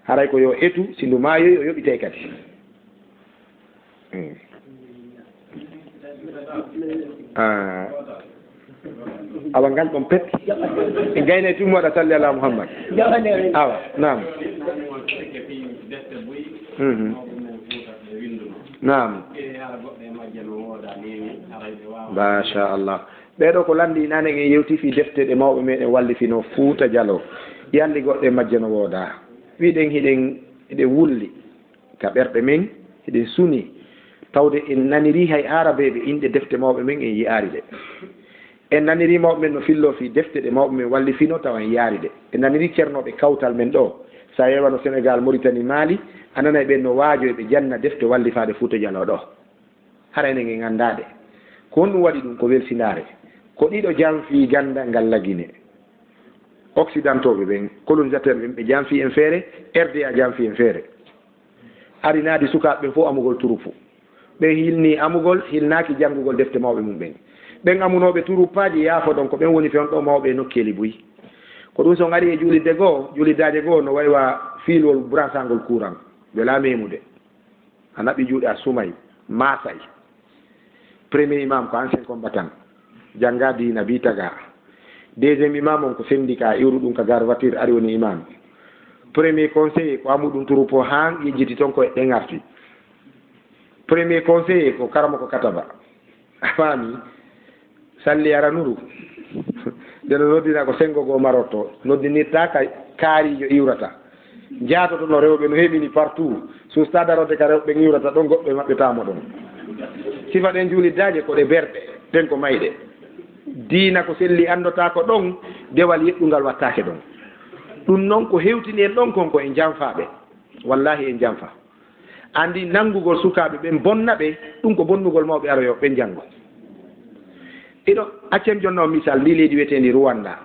haray ko yo etu si ndu maayoyi o yoɓite kadi awa ngal ɗon pet e gayne tummo waɗa salli ala mouhammad awa nam nam machallah ɓeɗo ko landi nane en yewti fi defte ɗe mawɓe meɗen wallifino Fuuta Dialo yalli goɗɗe majje no wooda wiɗen hiɗen eɗen wulli ka ɓerɗe men eɗen suni tawde en naniri hay arabeɓe inɗe defte mawɓe men en yi'ari ɗe en naniri mawɓe men no fillo fi defte ɗe mawɓe men walli fino tawa en yaari ɗe en naniri ceernoɓe kawtal men ɗo sa yewano Sénégal Mauritanie Mali a nanay ɓen no waajo ɓe janna defte walli faade Fouta Dialo ɗo hara enen en anndaɗe ko on ɗum waɗi ɗum ko welsinare ko ɗiɗo janfi gandal ngal lagine occidentoɓe ɓen colonisateur ɓen ɓe janfi en feere RDA janfi en feere arinaadi sukaɓe ɓen fof amugol turupu ɓe hilni amugol hilnaki janngugol defte mawɓe mum ɓen ɓen amunoɓe turupaji yaafo ɗon ko ɓen woni fewn ɗo mawɓe nokkeli buy ko ɗum so ari e juulidde goo juuliddaje goo no waywa fiilwol bransangol courant wela memude a naɓi juuɗe a sumay masay premier imam ko ancien combattant jangga dina bitaga deuxiéme imam on ko syndicat iwru ɗum ka gar voiture ari woni imam premier conseiller ko amuɗum turupo han yejjiti toon koye ɗen arti premier conseiller ko karama ko kataba a faami salli aranuru ndeno noddina ko sengo goo marotto noddinirta ka kaarijo iwrata jaatoto no rewɓe no heɓini partout so stadarode ka rewɓe iwrata ɗon goɗɗo e maɓɓetamo ɗon sifa ɗen juuliddaje ko ɗe berɗe ɗen ko mayɗe diina ko selli andota ko ɗon dewal yeɗɗungal wattake ɗon ɗum noon ko hewtini en ɗon kon ko en janfaɓe wallahi en janfa andi nanngugol sukaɓe ɓen bonna ɓe ɗum ko bonnugol mawɓe aroyo ɓen janngo eɗo accen jonno misal ndi leydi wiyetendi Rwanda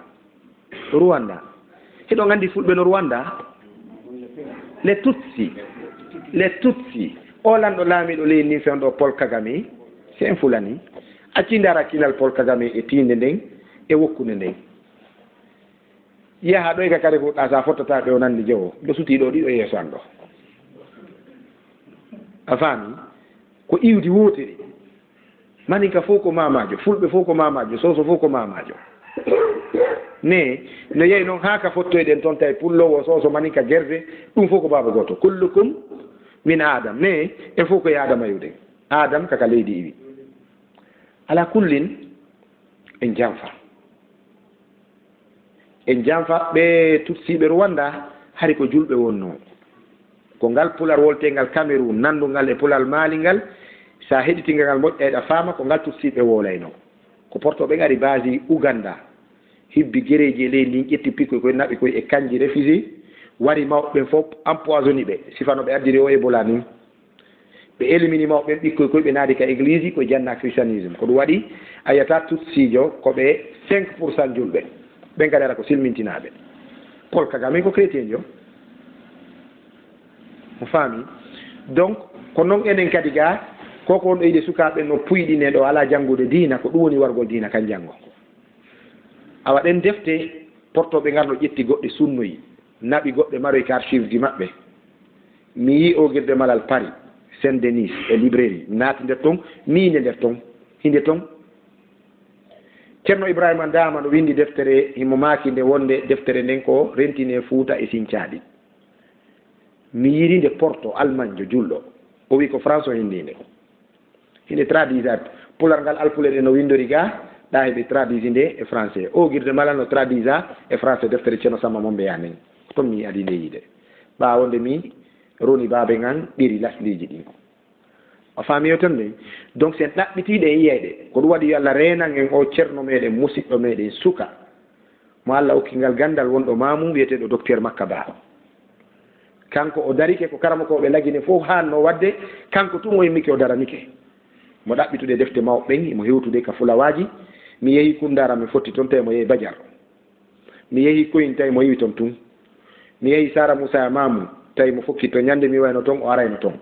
eɗon andi fulɓe no Rwanda les tutsi olanɗo laamiɗo leydi ndin fewɗo Paul Kagame c'est un fulani acci ndara kinal Paul Kagame e tinde nden e wokkude nden yaha ɗo e ka kare fuɗɗa sa fottata ɓe o nandi jewo ɗo sutiɗo ɗiɗo yeeso an ɗo a faami ko iwdi wotiri maninka fof ko mamajo fulɓe fof ko mamajo soso fof ko mamajo ne no yeyi noon ha ka fottoyɗen toon tawi pullowo soso maninka guerde ɗum fof ko baba goto kullukum min adam ne en fof koye adama yiwden adam kaka leydi iwi ala kullin en janfa ɓe tutsiɓe Rwanda hari ko julɓe wonno ko ngal pular woltengal Cameroun nandungal e pulal Mali ngal sa heɗitingal ngal moƴƴayɗa faama ko ngal tutsiɓe wolayno ko portoɓe ngari basi Uganda hibbi guereji e leydi ndin ƴetti pikkoy koye naɓi koye e kanji réfugié wari mawɓe fof empoisoni ɓe sifano ɓe addiri o Ebola nin ɓe élimini mawɓe ɓikkoy koye ɓe naadi ka église koye janna christianisme ko ɗum waɗi a yiyata tutsijo koɓe 5% julɓe ɓen kadi ara ko silmintinaɓe Paul Kagame ko chrétien jo mo faami donc ko noon enen kadi ga koko on ɗo yiide sukaɓe no puyɗine ɗo ala janngude diina ko ɗum woni wargol diina kan janngo a waɗen defte portoɓe ngarno ƴetti goɗɗe sunnoyi naɓi goɗɗe maroy ka archive ji maɓɓe mi yi o guirde malal Paris Saint-Denis e librairie naati nder toon miinde nder toon hinde toon ceerno Ibrahima Dama no windi deftere himo maaki nde wonde deftere nden ko rentine Fouta e Sinthiaɗi mi yiri nde Porto Allemagne julɗo o wi ko France o hindinde hinde traduisat pular ngal alpulere no windori ga ɗa heɓe traduisi nde e français o guirde malal no traduisa e français deftere ceerno Samba Mombeya nden toon mi adi nde yiide ɓawonde mi roni baabe ngan ɓiri lasliji ɗin a faami yo ton nden donc sen ɗaɓɓitiɗe e yiyayɗe ko ɗum waɗi yo Allah renan en o ceerno meɗen musidɗo meɗen suka mo Allah okkingal gandal wonɗo mamum wiyeteɗo docteur Makka Ba kanko o darike ko karama koɓe lagine fof hanno wadde kanko tun o yimmike o daranike mo ɗaɓɓitude defte mawɓen mo hewtude ka fulawaji mi yeehi Kundara mi fotti toon tawi mo yeehi Badiar mi yeehi Koyin tawi mo yiwi toon tun mi yeehi Sara Moussa Mamou tawi mo fokki to ñande mi wayno toon o arayno toon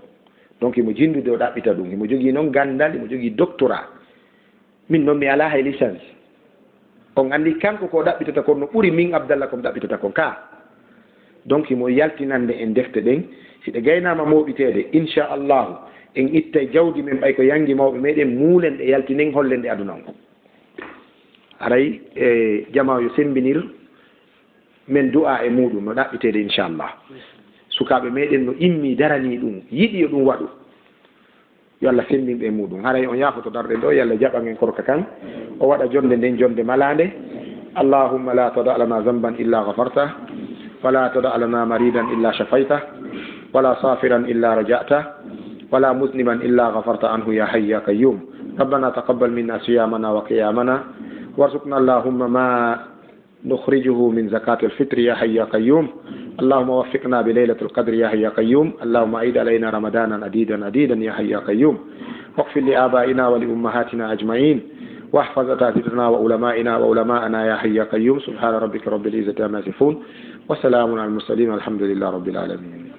donc imo jindude o ɗaɓɓita ɗum imo jogii noon gandal imo jogii doctorat min noon mi ala hay licence on anndi kanko ko ɗaɓɓitata kon no ɓuri min Abdallah komi ɗaɓɓitata kon ka donc imo yaltinande en defte ɗen si ɗe gaynama moɓiteede inchallahu en ittay jawdi men ɓay ko yangi mawɓe meɗen muulen ɗe yaltinen hollen ɗe aduna on aray e jama yo sembinir men du'a e muɗum no ɗaɓɓiteede inchallah sukaɓe meɗen no immi darani ɗum yiɗi yo ɗum waɗu yo Allah sembinɓe e muɗum haray on yaafoto darɗen ɗo yo Allah jaɓan en korka kan o waɗa jonde nden jonde malande allahumma la tada lana zamban illa ghafarta wala tada lana maridan illa shafayta wala safiran illa raja'ta ولا مذنبا إلا غفرت عنه يا حي يا قيوم ربنا تقبل منا صيامنا وقيامنا وارزقنا اللهم ما نخرجه من زكاة الفطر يا حي يا قيوم. اللهم وفقنا بليلة القدر يا حي يا قيوم. اللهم أعيد علينا رمضانا عديدا يا حي يا قيوم. واغفر لآبائنا ولأمهاتنا أجمعين، واحفظ أساتذتنا وعلمائنا وعلماءنا يا حي يا قيوم. سبحان ربك رب العزة عما يصفون، وسلام على المرسلين والحمد لله رب العالمين.